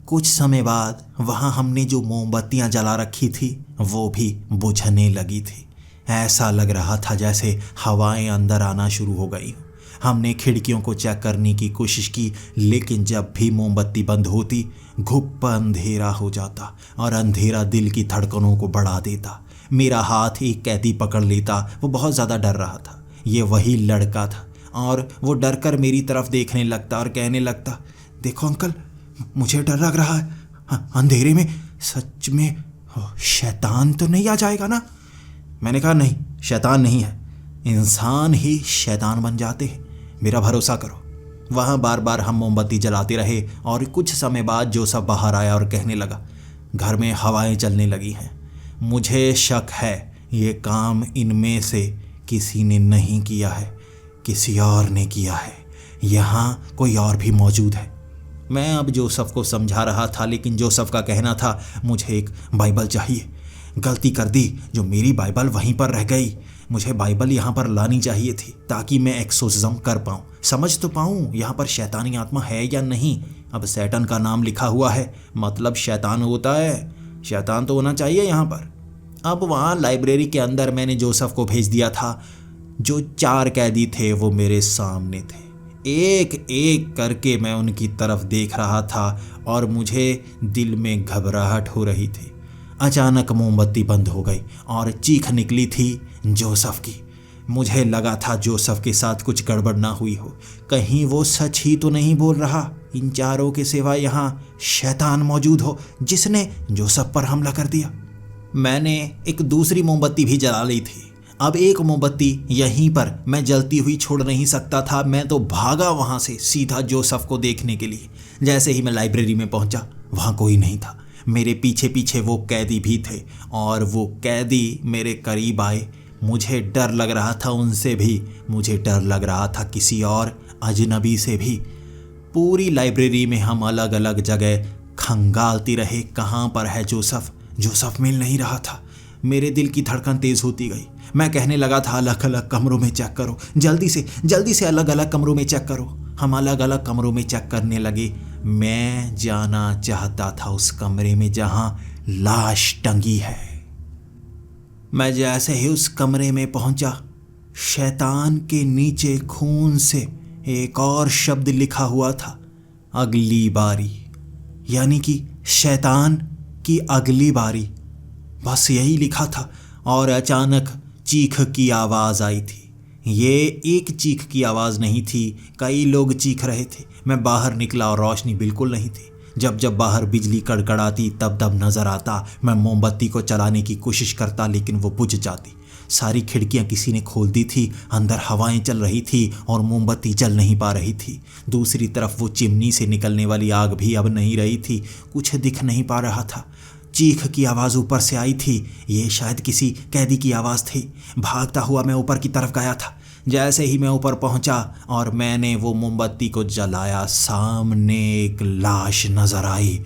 कुछ समय बाद वहाँ हमने जो मोमबत्तियाँ जला रखी थी वो भी बुझने लगी थी। ऐसा लग रहा था जैसे हवाएं अंदर आना शुरू हो गई। हमने खिड़कियों को चेक करने की कोशिश की, लेकिन जब भी मोमबत्ती बंद होती घुप अंधेरा हो जाता और अंधेरा दिल की धड़कनों को बढ़ा देता। मेरा हाथ एक कैदी पकड़ लेता। वो बहुत ज़्यादा डर रहा था। ये वही लड़का था और वो डर कर मेरी तरफ देखने लगता और कहने लगता, देखो अंकल, मुझे डर लग रहा है। अंधेरे में सच में शैतान तो नहीं आ जाएगा ना? मैंने कहा नहीं, शैतान नहीं है, इंसान ही शैतान बन जाते हैं, मेरा भरोसा करो। वहाँ बार बार हम मोमबत्ती जलाते रहे और कुछ समय बाद जोसेफ बाहर आया और कहने लगा, घर में हवाएं चलने लगी हैं। मुझे शक है ये काम इनमें से किसी ने नहीं किया है, किसी और ने किया है। यहाँ कोई और भी मौजूद है। मैं अब जोसेफ को समझा रहा था, लेकिन जोसेफ का कहना था मुझे एक बाइबल चाहिए। गलती कर दी जो मेरी बाइबल वहीं पर रह गई। मुझे बाइबल यहाँ पर लानी चाहिए थी ताकि मैं एक्सोर्सिज्म कर पाऊँ, समझ तो पाऊँ यहाँ पर शैतानी आत्मा है या नहीं। अब सैटन का नाम लिखा हुआ है, मतलब शैतान होता है, शैतान तो होना चाहिए यहाँ पर। अब वहाँ लाइब्रेरी के अंदर मैंने जोसेफ को भेज दिया था। जो 4 कैदी थे वो मेरे सामने थे। एक एक करके मैं उनकी तरफ देख रहा था और मुझे दिल में घबराहट हो रही थी। अचानक मोमबत्ती बंद हो गई और चीख निकली थी जोसेफ की। मुझे लगा था जोसेफ के साथ कुछ गड़बड़ ना हुई हो, कहीं वो सच ही तो नहीं बोल रहा। इन 4 के सिवा यहाँ शैतान मौजूद हो जिसने जोसेफ पर हमला कर दिया। मैंने एक दूसरी मोमबत्ती भी जला ली थी। अब एक मोमबत्ती यहीं पर मैं जलती हुई छोड़ नहीं सकता था। मैं तो भागा वहाँ से सीधा जोसेफ को देखने के लिए। जैसे ही मैं लाइब्रेरी में पहुँचा वहाँ कोई नहीं था। मेरे पीछे पीछे वो कैदी भी थे और वो कैदी मेरे करीब आए। मुझे डर लग रहा था उनसे भी, मुझे डर लग रहा था किसी और अजनबी से भी। पूरी लाइब्रेरी में हम अलग अलग जगह खंगालते रहे, कहाँ पर है जोसेफ। जोसेफ मिल नहीं रहा था। मेरे दिल की धड़कन तेज़ होती गई। मैं कहने लगा था अलग अलग कमरों में चेक करो, जल्दी से अलग अलग कमरों में चेक करो। हम अलग अलग कमरों में चेक करने लगे। मैं जाना चाहता था उस कमरे में जहां लाश टंगी है। मैं जैसे ही उस कमरे में पहुंचा, शैतान के नीचे खून से एक और शब्द लिखा हुआ था, अगली बारी। यानी कि शैतान की अगली बारी, बस यही लिखा था। और अचानक चीख की आवाज़ आई थी। ये एक चीख की आवाज़ नहीं थी, कई लोग चीख रहे थे। मैं बाहर निकला और रोशनी बिल्कुल नहीं थी। जब जब बाहर बिजली कड़कड़ाती तब तब नज़र आता। मैं मोमबत्ती को चलाने की कोशिश करता लेकिन वो बुझ जाती। सारी खिड़कियां किसी ने खोल दी थी। अंदर हवाएं चल रही थी और मोमबत्ती जल नहीं पा रही थी। दूसरी तरफ वो चिमनी से निकलने वाली आग भी अब नहीं रही थी। कुछ दिख नहीं पा रहा था। चीख की आवाज़ ऊपर से आई थी। ये शायद किसी कैदी की आवाज़ थी। भागता हुआ मैं ऊपर की तरफ गया था। जैसे ही मैं ऊपर पहुंचा और मैंने वो मोमबत्ती को जलाया, सामने एक लाश नजर आई।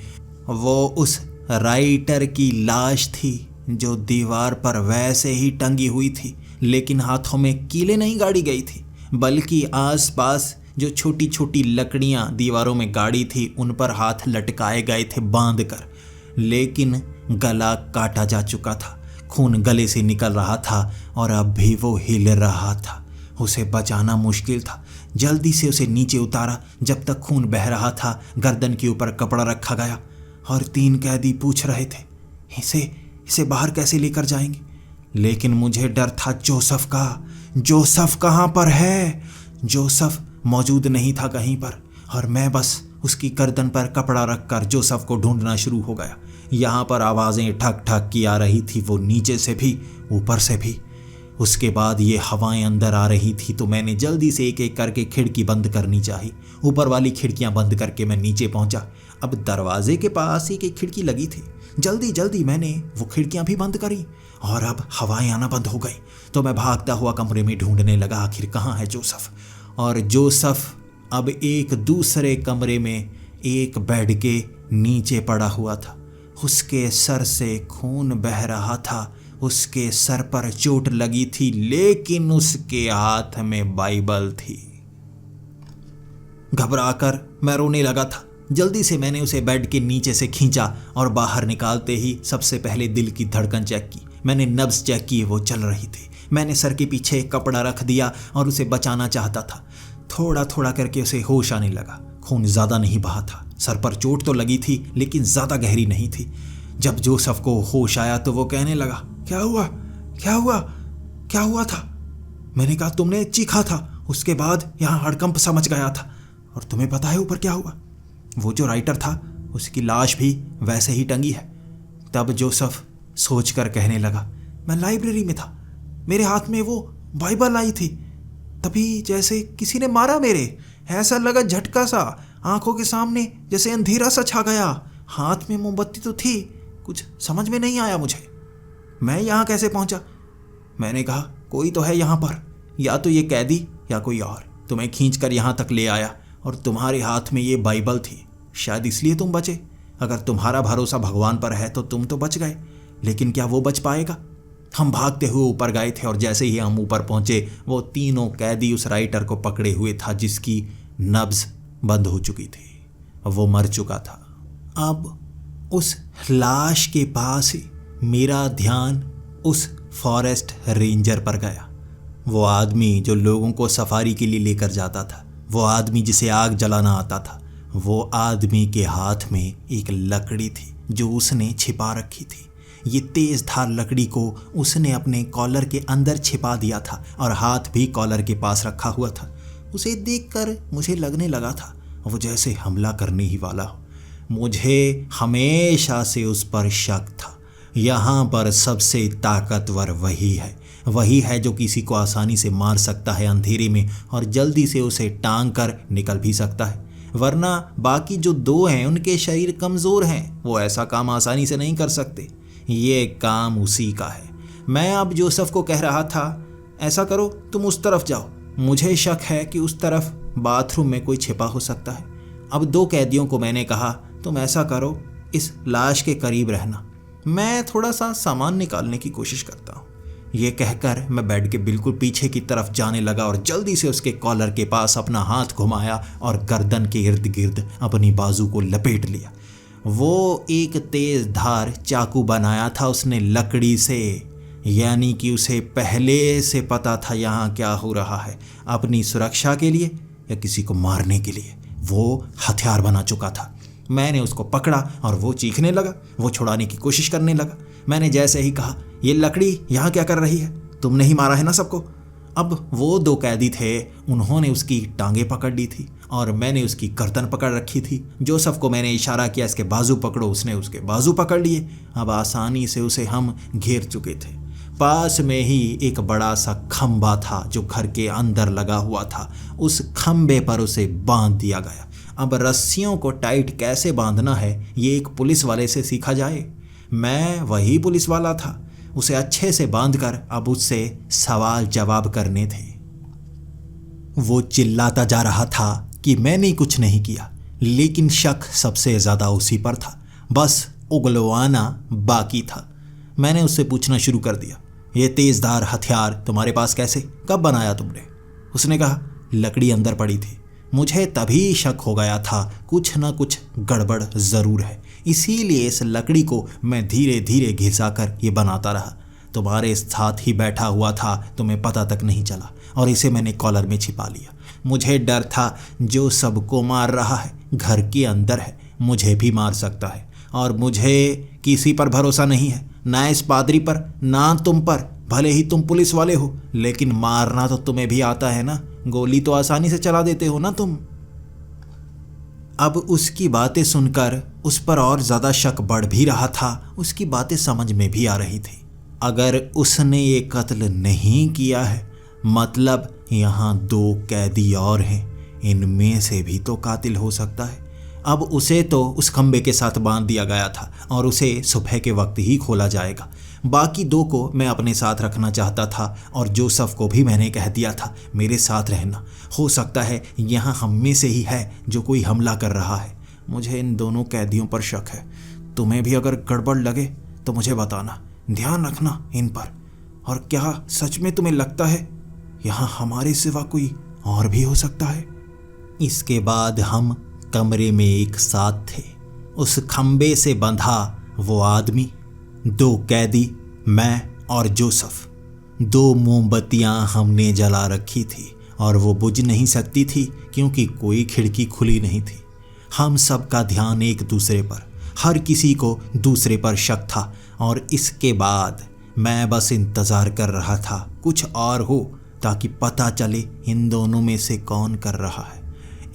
वो उस राइटर की लाश थी जो दीवार पर वैसे ही टंगी हुई थी, लेकिन हाथों में कीलें नहीं गाड़ी गई थी। बल्कि आसपास जो छोटी छोटी लकड़ियां दीवारों में गाड़ी थी उन पर हाथ लटकाए गए थे बांध कर, लेकिन गला काटा जा चुका था। खून गले से निकल रहा था और अब भी वो हिल रहा था। उसे बचाना मुश्किल था। जल्दी से उसे नीचे उतारा। जब तक खून बह रहा था गर्दन के ऊपर कपड़ा रखा गया और 3 कैदी पूछ रहे थे इसे बाहर कैसे लेकर जाएंगे। लेकिन मुझे डर था जोसेफ का। जोसेफ कहाँ पर है? जोसेफ मौजूद नहीं था कहीं पर और मैं बस उसकी गर्दन पर कपड़ा रखकर जोसेफ को ढूंढना शुरू हो गया। यहाँ पर आवाज़ें ठक ठक की आ रही थी, वो नीचे से भी ऊपर से भी। उसके बाद ये हवाएं अंदर आ रही थी तो मैंने जल्दी से एक एक करके खिड़की बंद करनी चाहिए। ऊपर वाली खिड़कियां बंद करके मैं नीचे पहुंचा। अब दरवाजे के पास एक खिड़की लगी थी। जल्दी जल्दी मैंने वो खिड़कियां भी बंद करी और अब हवाएं आना बंद हो गई। तो मैं भागता हुआ कमरे में ढूंढने लगा आखिर कहाँ है जोसेफ। और जोसेफ अब एक दूसरे कमरे में एक बेड के नीचे पड़ा हुआ था। उसके सर से खून बह रहा था, उसके सर पर चोट लगी थी, लेकिन उसके हाथ में बाइबल थी। घबराकर मैं रोने लगा था। जल्दी से मैंने उसे बेड के नीचे से खींचा और बाहर निकालते ही सबसे पहले दिल की धड़कन चेक की। मैंने नब्ज चेक की, वो चल रही थी। मैंने सर के पीछे एक कपड़ा रख दिया और उसे बचाना चाहता था। थोड़ा थोड़ा करके उसे होश आने लगा। खून ज़्यादा नहीं बहा था। सर पर चोट तो लगी थी लेकिन ज़्यादा गहरी नहीं थी। जब जोसेफ को होश आया तो वो कहने लगा, क्या हुआ क्या हुआ क्या हुआ था? मैंने कहा, तुमने चीखा था, उसके बाद यहाँ हड़कंप सा मच गया था। और तुम्हें पता है ऊपर क्या हुआ? वो जो राइटर था उसकी लाश भी वैसे ही टंगी है। तब जोसेफ सोच कर कहने लगा, मैं लाइब्रेरी में था, मेरे हाथ में वो बाइबल आई थी, तभी जैसे किसी ने मारा मेरे। ऐसा लगा झटका सा, आंखों के सामने जैसे अंधेरा सा छा गया। हाथ में मोमबत्ती तो थी, कुछ समझ में नहीं आया मुझे। मैं यहाँ कैसे पहुँचा? मैंने कहा, कोई तो है यहाँ पर, या तो ये कैदी या कोई और। तुम्हें खींच कर यहाँ तक ले आया और तुम्हारे हाथ में ये बाइबल थी, शायद इसलिए तुम बचे। अगर तुम्हारा भरोसा भगवान पर है तो तुम तो बच गए, लेकिन क्या वो बच पाएगा? हम भागते हुए ऊपर गए थे और जैसे ही हम ऊपर पहुंचे वो तीनों कैदी उस राइटर को पकड़े हुए था जिसकी नब्ज बंद हो चुकी थी, वो मर चुका था। अब उस लाश के पास ही मेरा ध्यान उस फॉरेस्ट रेंजर पर गया। वो आदमी जो लोगों को सफारी के लिए लेकर जाता था, वो आदमी जिसे आग जलाना आता था, वो आदमी के हाथ में एक लकड़ी थी जो उसने छिपा रखी थी। ये तेज धार लकड़ी को उसने अपने कॉलर के अंदर छिपा दिया था और हाथ भी कॉलर के पास रखा हुआ था। उसे देखकर मुझे लगने लगा था वो जैसे हमला करने ही वाला हो। मुझे हमेशा से उस पर शक था। यहाँ पर सबसे ताकतवर वही है जो किसी को आसानी से मार सकता है अंधेरे में और जल्दी से उसे टांग कर निकल भी सकता है। वरना बाकी जो 2 हैं उनके शरीर कमज़ोर हैं, वो ऐसा काम आसानी से नहीं कर सकते। ये काम उसी का है। मैं अब जोसेफ को कह रहा था, ऐसा करो तुम उस तरफ जाओ, मुझे शक है कि उस तरफ बाथरूम में कोई छिपा हो सकता है। अब 2 कैदियों को मैंने कहा, तुम ऐसा करो, इस लाश के करीब रहना, मैं थोड़ा सा सामान निकालने की कोशिश करता हूँ। ये कहकर मैं बेड के बिल्कुल पीछे की तरफ जाने लगा और जल्दी से उसके कॉलर के पास अपना हाथ घुमाया और गर्दन के इर्द गिर्द अपनी बाजू को लपेट लिया। वो एक तेज धार चाकू बनाया था उसने लकड़ी से, यानी कि उसे पहले से पता था यहाँ क्या हो रहा है। अपनी सुरक्षा के लिए या किसी को मारने के लिए वो हथियार बना चुका था। मैंने उसको पकड़ा और वो चीखने लगा, वो छुड़ाने की कोशिश करने लगा। मैंने जैसे ही कहा, ये लकड़ी यहाँ क्या कर रही है, तुमने ही मारा है ना सबको। अब वो 2 कैदी थे, उन्होंने उसकी टांगें पकड़ ली थी और मैंने उसकी गर्दन पकड़ रखी थी। जोसेफ को मैंने इशारा किया, इसके बाजू पकड़ो, उसने उसके बाजू पकड़ लिए। अब आसानी से उसे हम घेर चुके थे। पास में ही एक बड़ा सा खंबा था जो घर के अंदर लगा हुआ था। उस खंबे पर उसे बांध दिया गया। अब रस्सियों को टाइट कैसे बांधना है ये एक पुलिस वाले से सीखा जाए। मैं वही पुलिस वाला था। उसे अच्छे से बांधकर अब उससे सवाल जवाब करने थे। वो चिल्लाता जा रहा था कि मैंने कुछ नहीं किया, लेकिन शक सबसे ज़्यादा उसी पर था। बस उगलवाना बाकी था। मैंने उससे पूछना शुरू कर दिया, ये तेज़धार हथियार तुम्हारे पास कैसे, कब बनाया तुमने? उसने कहा, लकड़ी अंदर पड़ी थी। मुझे तभी शक हो गया था कुछ ना कुछ गड़बड़ ज़रूर है, इसीलिए इस लकड़ी को मैं धीरे धीरे घिसा कर ये बनाता रहा। तुम्हारे साथ ही बैठा हुआ था, तुम्हें पता तक नहीं चला, और इसे मैंने कॉलर में छिपा लिया। मुझे डर था जो सबको मार रहा है घर के अंदर है, मुझे भी मार सकता है, और मुझे किसी पर भरोसा नहीं है, ना इस पादरी पर ना तुम पर। भले ही तुम पुलिस वाले हो, लेकिन मारना तो तुम्हें भी आता है ना, गोली तो आसानी से चला देते हो ना तुम। अब उसकी बातें सुनकर उस पर और ज़्यादा शक बढ़ भी रहा था, उसकी बातें समझ में भी आ रही थी। अगर उसने ये कत्ल नहीं किया है, मतलब यहाँ 2 कैदी और हैं, इनमें से भी तो कातिल हो सकता है। अब उसे तो उस खंबे के साथ बांध दिया गया था और उसे सुबह के वक्त ही खोला जाएगा। बाकी 2 को मैं अपने साथ रखना चाहता था, और जोसेफ को भी मैंने कह दिया था मेरे साथ रहना। हो सकता है यहाँ हम में से ही है जो कोई हमला कर रहा है। मुझे इन दोनों कैदियों पर शक है। तुम्हें भी अगर गड़बड़ लगे तो मुझे बताना, ध्यान रखना इन पर। और क्या सच में तुम्हें लगता है यहाँ हमारे सिवा कोई और भी हो सकता है? इसके बाद हम कमरे में एक साथ थे। उस खंबे से बंधा वो आदमी, 2 कैदी, मैं और जोसेफ। 2 मोमबत्तियां हमने जला रखी थी और वो बुझ नहीं सकती थी क्योंकि कोई खिड़की खुली नहीं थी। हम सब का ध्यान एक दूसरे पर, हर किसी को दूसरे पर शक था, और इसके बाद मैं बस इंतज़ार कर रहा था कुछ और हो ताकि पता चले इन दोनों में से कौन कर रहा है।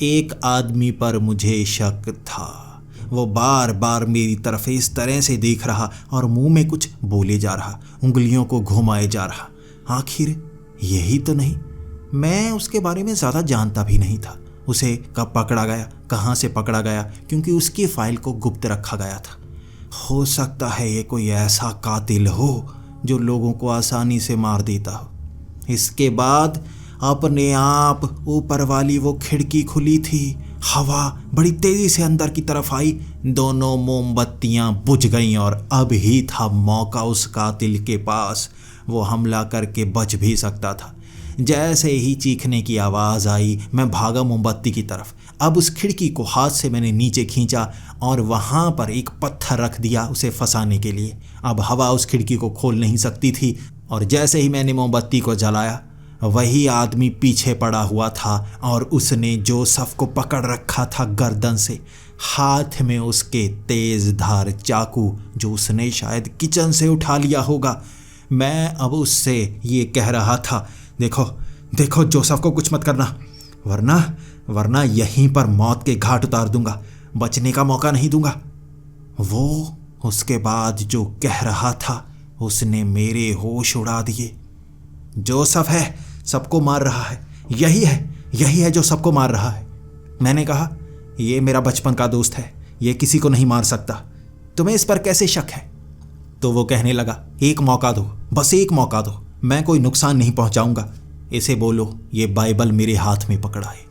एक आदमी पर मुझे शक था, वो बार बार मेरी तरफ इस तरह से देख रहा और मुंह में कुछ बोले जा रहा, उंगलियों को घुमाए जा रहा। आखिर यही तो नहीं? मैं उसके बारे में ज़्यादा जानता भी नहीं था। उसे कब पकड़ा गया, कहाँ से पकड़ा गया, क्योंकि उसकी फाइल को गुप्त रखा गया था। हो सकता है ये कोई ऐसा कातिल हो जो लोगों को आसानी से मार देता हो। इसके बाद अपने आप ऊपर वाली वो खिड़की खुली थी, हवा बड़ी तेजी से अंदर की तरफ आई, दोनों मोमबत्तियां बुझ गईं, और अब ही था मौका उस कातिल के पास। वो हमला करके बच भी सकता था। जैसे ही चीखने की आवाज़ आई, मैं भागा मोमबत्ती की तरफ। अब उस खिड़की को हाथ से मैंने नीचे खींचा और वहाँ पर एक पत्थर रख दिया उसे फंसाने के लिए। अब हवा उस खिड़की को खोल नहीं सकती थी, और जैसे ही मैंने मोमबत्ती को जलाया, वही आदमी पीछे पड़ा हुआ था और उसने जोसेफ को पकड़ रखा था गर्दन से, हाथ में उसके तेज धार चाकू जो उसने शायद किचन से उठा लिया होगा। मैं अब उससे ये कह रहा था, देखो देखो जोसेफ को कुछ मत करना, वरना यहीं पर मौत के घाट उतार दूंगा, बचने का मौका नहीं दूंगा। वो उसके बाद जो कह रहा था उसने मेरे होश उड़ा दिए। जोसेफ है, सबको मार रहा है, यही है जो सबको मार रहा है। मैंने कहा, ये मेरा बचपन का दोस्त है, ये किसी को नहीं मार सकता, तुम्हें इस पर कैसे शक है? तो वो कहने लगा, एक मौका दो, बस एक मौका दो, मैं कोई नुकसान नहीं पहुंचाऊंगा। इसे बोलो ये बाइबल मेरे हाथ में पकड़ा है।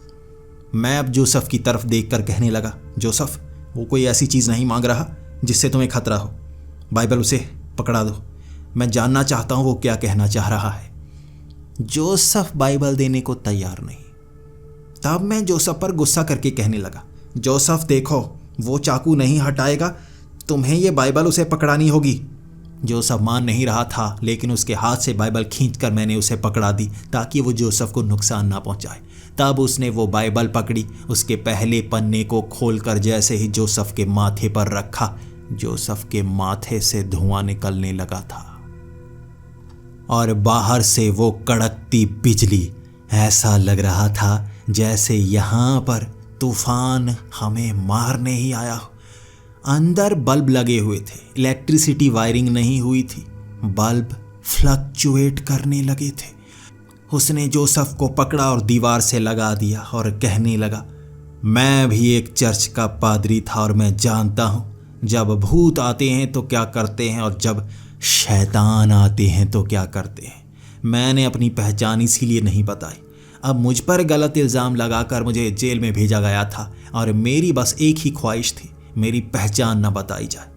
मैं अब जोसेफ की तरफ देखकर कहने लगा, जोसेफ, वो कोई ऐसी चीज़ नहीं मांग रहा जिससे तुम्हें खतरा हो। बाइबल उसे पकड़ा दो, मैं जानना चाहता हूँ वो क्या कहना चाह रहा है। जोसेफ बाइबल देने को तैयार नहीं। तब मैं जोसेफ पर गुस्सा करके कहने लगा, जोसेफ देखो, वो चाकू नहीं हटाएगा, तुम्हें ये बाइबल उसे पकड़ानी होगी। जोसेफ मान नहीं रहा था, लेकिन उसके हाथ से बाइबल खींचकर मैंने उसे पकड़ा दी ताकि वो जोसेफ को नुकसान ना पहुंचाए। तब उसने वो बाइबल पकड़ी, उसके पहले पन्ने को खोलकर जैसे ही जोसेफ के माथे पर रखा, जोसेफ के माथे से धुआं निकलने लगा था और बाहर से वो कड़कती बिजली। ऐसा लग रहा था जैसे यहाँ पर तूफान हमें मारने ही आया हो। अंदर बल्ब लगे हुए थे, इलेक्ट्रिसिटी वायरिंग नहीं हुई थी, बल्ब फ्लक्चुएट करने लगे थे। उसने जोसेफ को पकड़ा और दीवार से लगा दिया और कहने लगा, मैं भी एक चर्च का पादरी था और मैं जानता हूँ जब भूत आते हैं तो क्या करते हैं और जब शैतान आते हैं तो क्या करते हैं। मैंने अपनी पहचान इसीलिए नहीं बताई। अब मुझ पर गलत इल्ज़ाम लगाकर मुझे जेल में भेजा गया था और मेरी बस एक ही ख्वाहिश थी, मेरी पहचान न बताई जाए।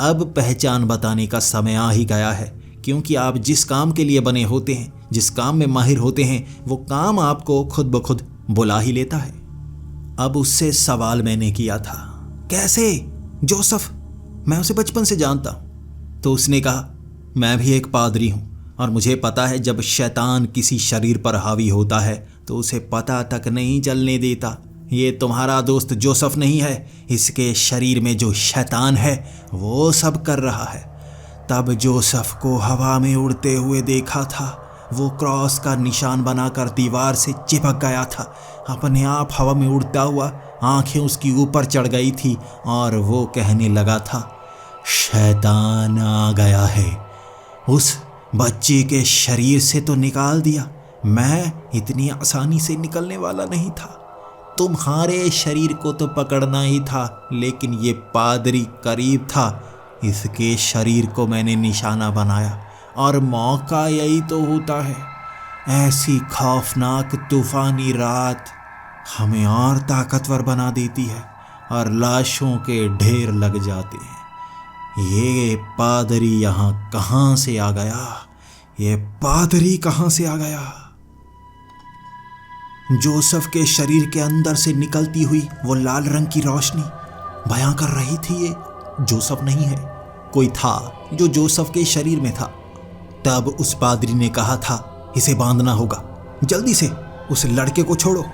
अब पहचान बताने का समय आ ही गया है, क्योंकि आप जिस काम के लिए बने होते हैं जिस काम में माहिर होते हैं वो काम आपको खुद ब खुद बुला ही लेता है। अब उससे सवाल मैंने किया था, कैसे जोसेफ, मैं उसे बचपन से जानता हूं। तो उसने कहा, मैं भी एक पादरी हूं और मुझे पता है जब शैतान किसी शरीर पर हावी होता है तो उसे पता तक नहीं चलने देता। ये तुम्हारा दोस्त जोसेफ नहीं है, इसके शरीर में जो शैतान है वो सब कर रहा है। तब जोसेफ को हवा में उड़ते हुए देखा था, वो क्रॉस का निशान बनाकर दीवार से चिपक गया था। अपने आप हवा में उड़ता हुआ आंखें उसकी ऊपर चढ़ गई थी और वो कहने लगा था, शैतान आ गया है। उस बच्चे के शरीर से तो निकाल दिया, मैं इतनी आसानी से निकलने वाला नहीं था। तुम्हारे शरीर को तो पकड़ना ही था, लेकिन ये पादरी करीब था, इसके शरीर को मैंने निशाना बनाया और मौका यही तो होता है। ऐसी खौफनाक तूफानी रात हमें और ताकतवर बना देती है और लाशों के ढेर लग जाते हैं। ये पादरी यहाँ कहाँ से आ गया? ये पादरी कहाँ से आ गया? जोसेफ के शरीर के अंदर से निकलती हुई वो लाल रंग की रोशनी बयां कर रही थी, ये जोसेफ नहीं है, कोई था जो जोसेफ के शरीर में था। तब उस पादरी ने कहा था, इसे बांधना होगा, जल्दी से उस लड़के को छोड़ो,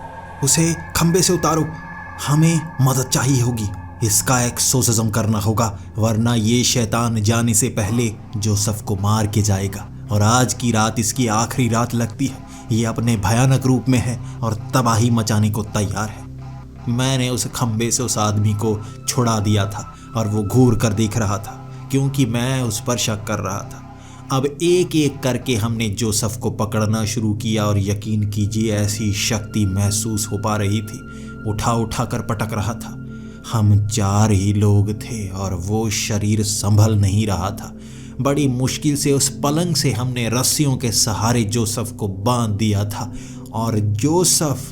उसे खंबे से उतारो, हमें मदद चाहिए होगी, इसका एक्सोर्सिज्म करना होगा, वरना ये शैतान जाने से पहले जोसेफ को मार के जाएगा और आज की रात इसकी आखिरी रात लगती है। ये अपने भयानक रूप में है और तबाही मचाने को तैयार है। मैंने उस खंबे से उस आदमी को छुड़ा दिया था और वो घूर कर देख रहा था, क्योंकि मैं उस पर शक कर रहा था। अब एक एक करके हमने जोसेफ को पकड़ना शुरू किया और यकीन कीजिए ऐसी शक्ति महसूस हो पा रही थी, उठा उठा कर पटक रहा था। हम 4 ही लोग थे और वो शरीर संभल नहीं रहा था। बड़ी मुश्किल से उस पलंग से हमने रस्सियों के सहारे जोसेफ को बांध दिया था और जोसेफ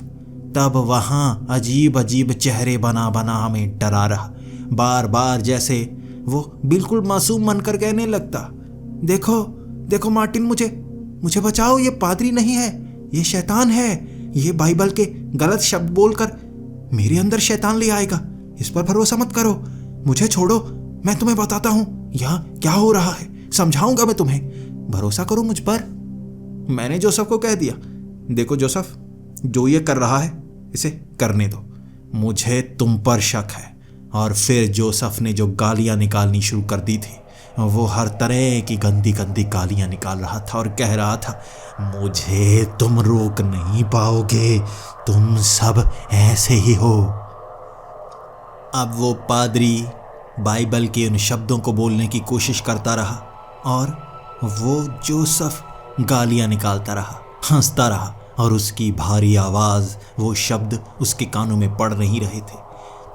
तब वहाँ अजीब अजीब चेहरे बना बना हमें डरा रहा, बार बार जैसे वो बिल्कुल मासूम बनकर कहने लगता, देखो देखो मार्टिन, मुझे बचाओ, ये पादरी नहीं है, ये शैतान है, ये बाइबल के गलत शब्द बोलकर मेरे अंदर शैतान ले आएगा, इस पर भरोसा मत करो, मुझे छोड़ो, मैं तुम्हें बताता हूँ यहाँ क्या हो रहा है, समझाऊंगा मैं तुम्हें, भरोसा करो मुझ पर। मैंने जोसेफ को कह दिया, देखो जोसेफ, जो ये कर रहा है इसे करने दो, मुझे तुम पर शक है। और फिर जोसेफ ने जो गालियां निकालनी शुरू कर दी थी, वो हर तरह की गंदी गंदी गालियां निकाल रहा था और कह रहा था, मुझे तुम रोक नहीं पाओगे, तुम सब ऐसे ही हो। अब वो पादरी बाइबल के उन शब्दों को बोलने की कोशिश करता रहा और वो जोसेफ गालियां निकालता रहा, हंसता रहा और उसकी भारी आवाज़, वो शब्द उसके कानों में पड़ नहीं रहे थे।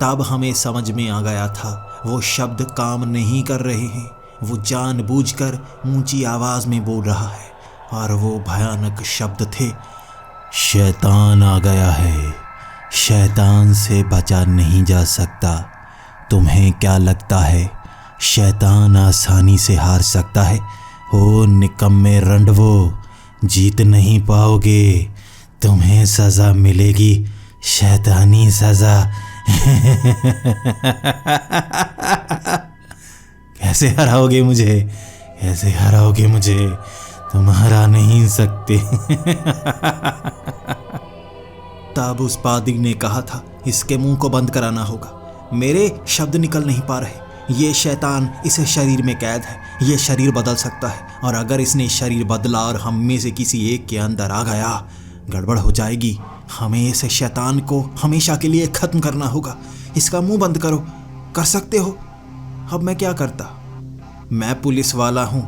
तब हमें समझ में आ गया था वो शब्द काम नहीं कर रहे हैं, वो जानबूझकर ऊंची आवाज़ में बोल रहा है और वो भयानक शब्द थे, शैतान आ गया है, शैतान से बचा नहीं जा सकता। तुम्हें क्या लगता है शैतान आसानी से हार सकता है? ओ निकम्मे रंडवो, जीत नहीं पाओगे, तुम्हें सज़ा मिलेगी, शैतानी सज़ा। कैसे हराओगे मुझे, कैसे हराओगे मुझे, तुम हरा नहीं सकते। तब उस पादरी ने कहा था, इसके मुंह को बंद कराना होगा, मेरे शब्द निकल नहीं पा रहे, ये शैतान इस शरीर में कैद है, ये शरीर बदल सकता है और अगर इसने शरीर बदला और हम में से किसी एक के अंदर आ गया, गड़बड़ हो जाएगी। हमें इस शैतान को हमेशा के लिए ख़त्म करना होगा, इसका मुंह बंद करो, कर सकते हो? अब मैं क्या करता? मैं पुलिस वाला हूँ,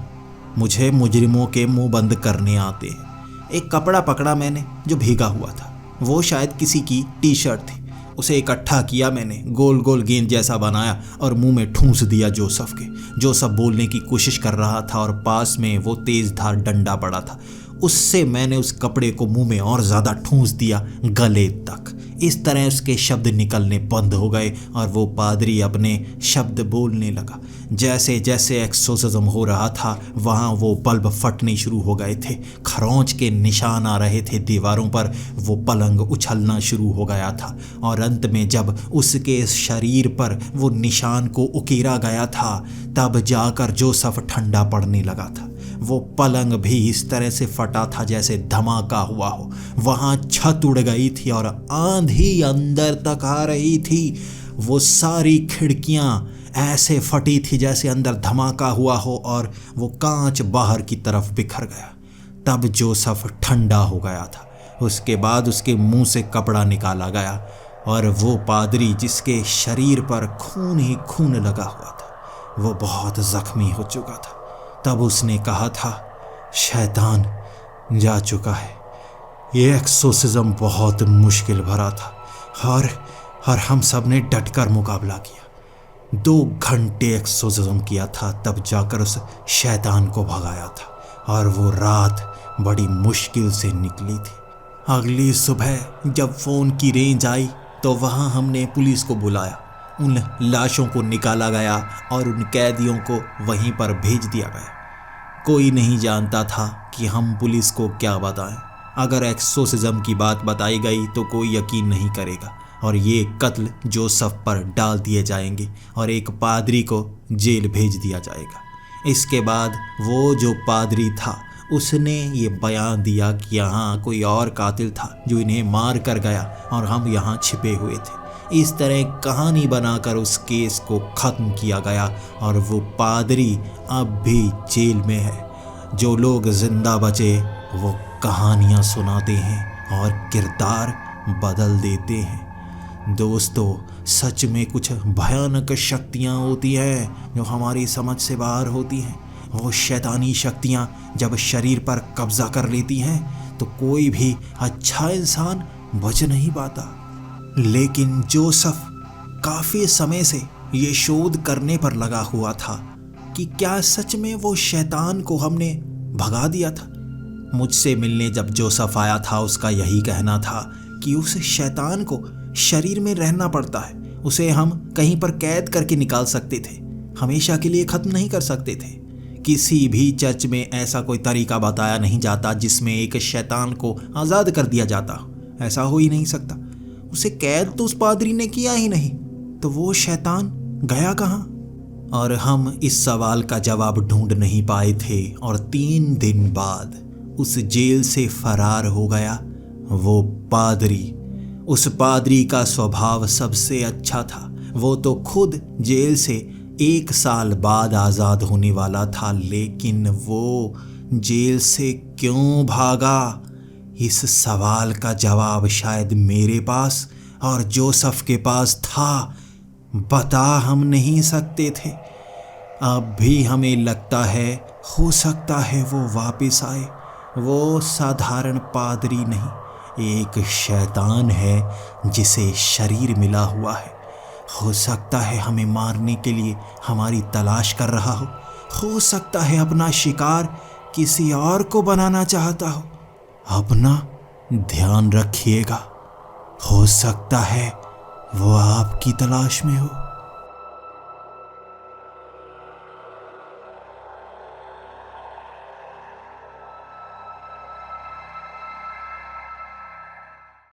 मुझे मुजरिमों के मुंह बंद करने आते हैं। एक कपड़ा पकड़ा मैंने जो भीगा हुआ था, वो शायद किसी की टी-शर्ट थी, उसे इकट्ठा किया मैंने, गोल गोल गेंद जैसा बनाया और मुंह में ठूंस दिया जोसेफ के। जोसेफ बोलने की कोशिश कर रहा था और पास में वो तेज धार डंडा पड़ा था, उससे मैंने उस कपड़े को मुंह में और ज़्यादा ठूंस दिया, गले तक। इस तरह उसके शब्द निकलने बंद हो गए और वो पादरी अपने शब्द बोलने लगा। जैसे जैसे एक्सोर्सिज्म हो रहा था वहाँ वो बल्ब फटने शुरू हो गए थे, खरोंच के निशान आ रहे थे दीवारों पर, वो पलंग उछलना शुरू हो गया था और अंत में जब उसके शरीर पर वो निशान को उकेरा गया था तब जाकर जोसेफ ठंडा पड़ने लगा था। वो पलंग भी इस तरह से फटा था जैसे धमाका हुआ हो। वहाँ छत उड़ गई थी और आंधी अंदर तक आ रही थी। वो सारी खिड़कियाँ ऐसे फटी थी जैसे अंदर धमाका हुआ हो और वो कांच बाहर की तरफ बिखर गया। तब जोसेफ ठंडा हो गया था। उसके बाद उसके मुंह से कपड़ा निकाला गया और वो पादरी जिसके शरीर पर खून ही खून लगा हुआ था वो बहुत जख्मी हो चुका था। तब उसने कहा था, शैतान जा चुका है। ये एक्सोर्सिज्म बहुत मुश्किल भरा था और हम सब ने डटकर मुकाबला किया। 2 घंटे एक्सोर्सिज्म किया था तब जाकर उस शैतान को भगाया था और वो रात बड़ी मुश्किल से निकली थी। अगली सुबह जब फ़ोन की रेंज आई तो वहाँ हमने पुलिस को बुलाया। उन लाशों को निकाला गया और उन कैदियों को वहीं पर भेज दिया गया। कोई नहीं जानता था कि हम पुलिस को क्या बताएं। अगर एक्सोर्सिज्म की बात बताई गई तो कोई यकीन नहीं करेगा और ये कत्ल जोसेफ पर डाल दिए जाएंगे और एक पादरी को जेल भेज दिया जाएगा। इसके बाद वो जो पादरी था उसने ये बयान दिया कि यहाँ कोई और कातिल था जो इन्हें मार कर गया और हम यहाँ छिपे हुए थे। इस तरह कहानी बनाकर उस केस को ख़त्म किया गया और वो पादरी अब भी जेल में है। जो लोग जिंदा बचे वो कहानियाँ सुनाते हैं और किरदार बदल देते हैं। दोस्तों, सच में कुछ भयानक शक्तियाँ होती हैं जो हमारी समझ से बाहर होती हैं। वो शैतानी शक्तियाँ जब शरीर पर कब्जा कर लेती हैं तो कोई भी अच्छा इंसान बच नहीं पाता। लेकिन जोसेफ काफ़ी समय से ये शोध करने पर लगा हुआ था कि क्या सच में वो शैतान को हमने भगा दिया था। मुझसे मिलने जब जोसेफ आया था उसका यही कहना था कि उस शैतान को शरीर में रहना पड़ता है। उसे हम कहीं पर कैद करके निकाल सकते थे, हमेशा के लिए ख़त्म नहीं कर सकते थे। किसी भी चर्च में ऐसा कोई तरीका बताया नहीं जाता जिसमें एक शैतान को आज़ाद कर दिया जाता। ऐसा हो ही नहीं सकता। उसे कैद तो उस पादरी ने किया ही नहीं, तो वो शैतान गया कहाँ? और हम इस सवाल का जवाब ढूंढ नहीं पाए थे और 3 दिन बाद उस जेल से फरार हो गया वो पादरी। उस पादरी का स्वभाव सबसे अच्छा था। वो तो खुद जेल से 1 साल बाद आज़ाद होने वाला था, लेकिन वो जेल से क्यों भागा? इस सवाल का जवाब शायद मेरे पास और जोसेफ के पास था। बता हम नहीं सकते थे। अब भी हमें लगता है हो सकता है वो वापस आए। वो साधारण पादरी नहीं, एक शैतान है जिसे शरीर मिला हुआ है। हो सकता है हमें मारने के लिए हमारी तलाश कर रहा हो सकता है अपना शिकार किसी और को बनाना चाहता हो। अपना ध्यान रखिएगा, हो सकता है वो आपकी तलाश में हो।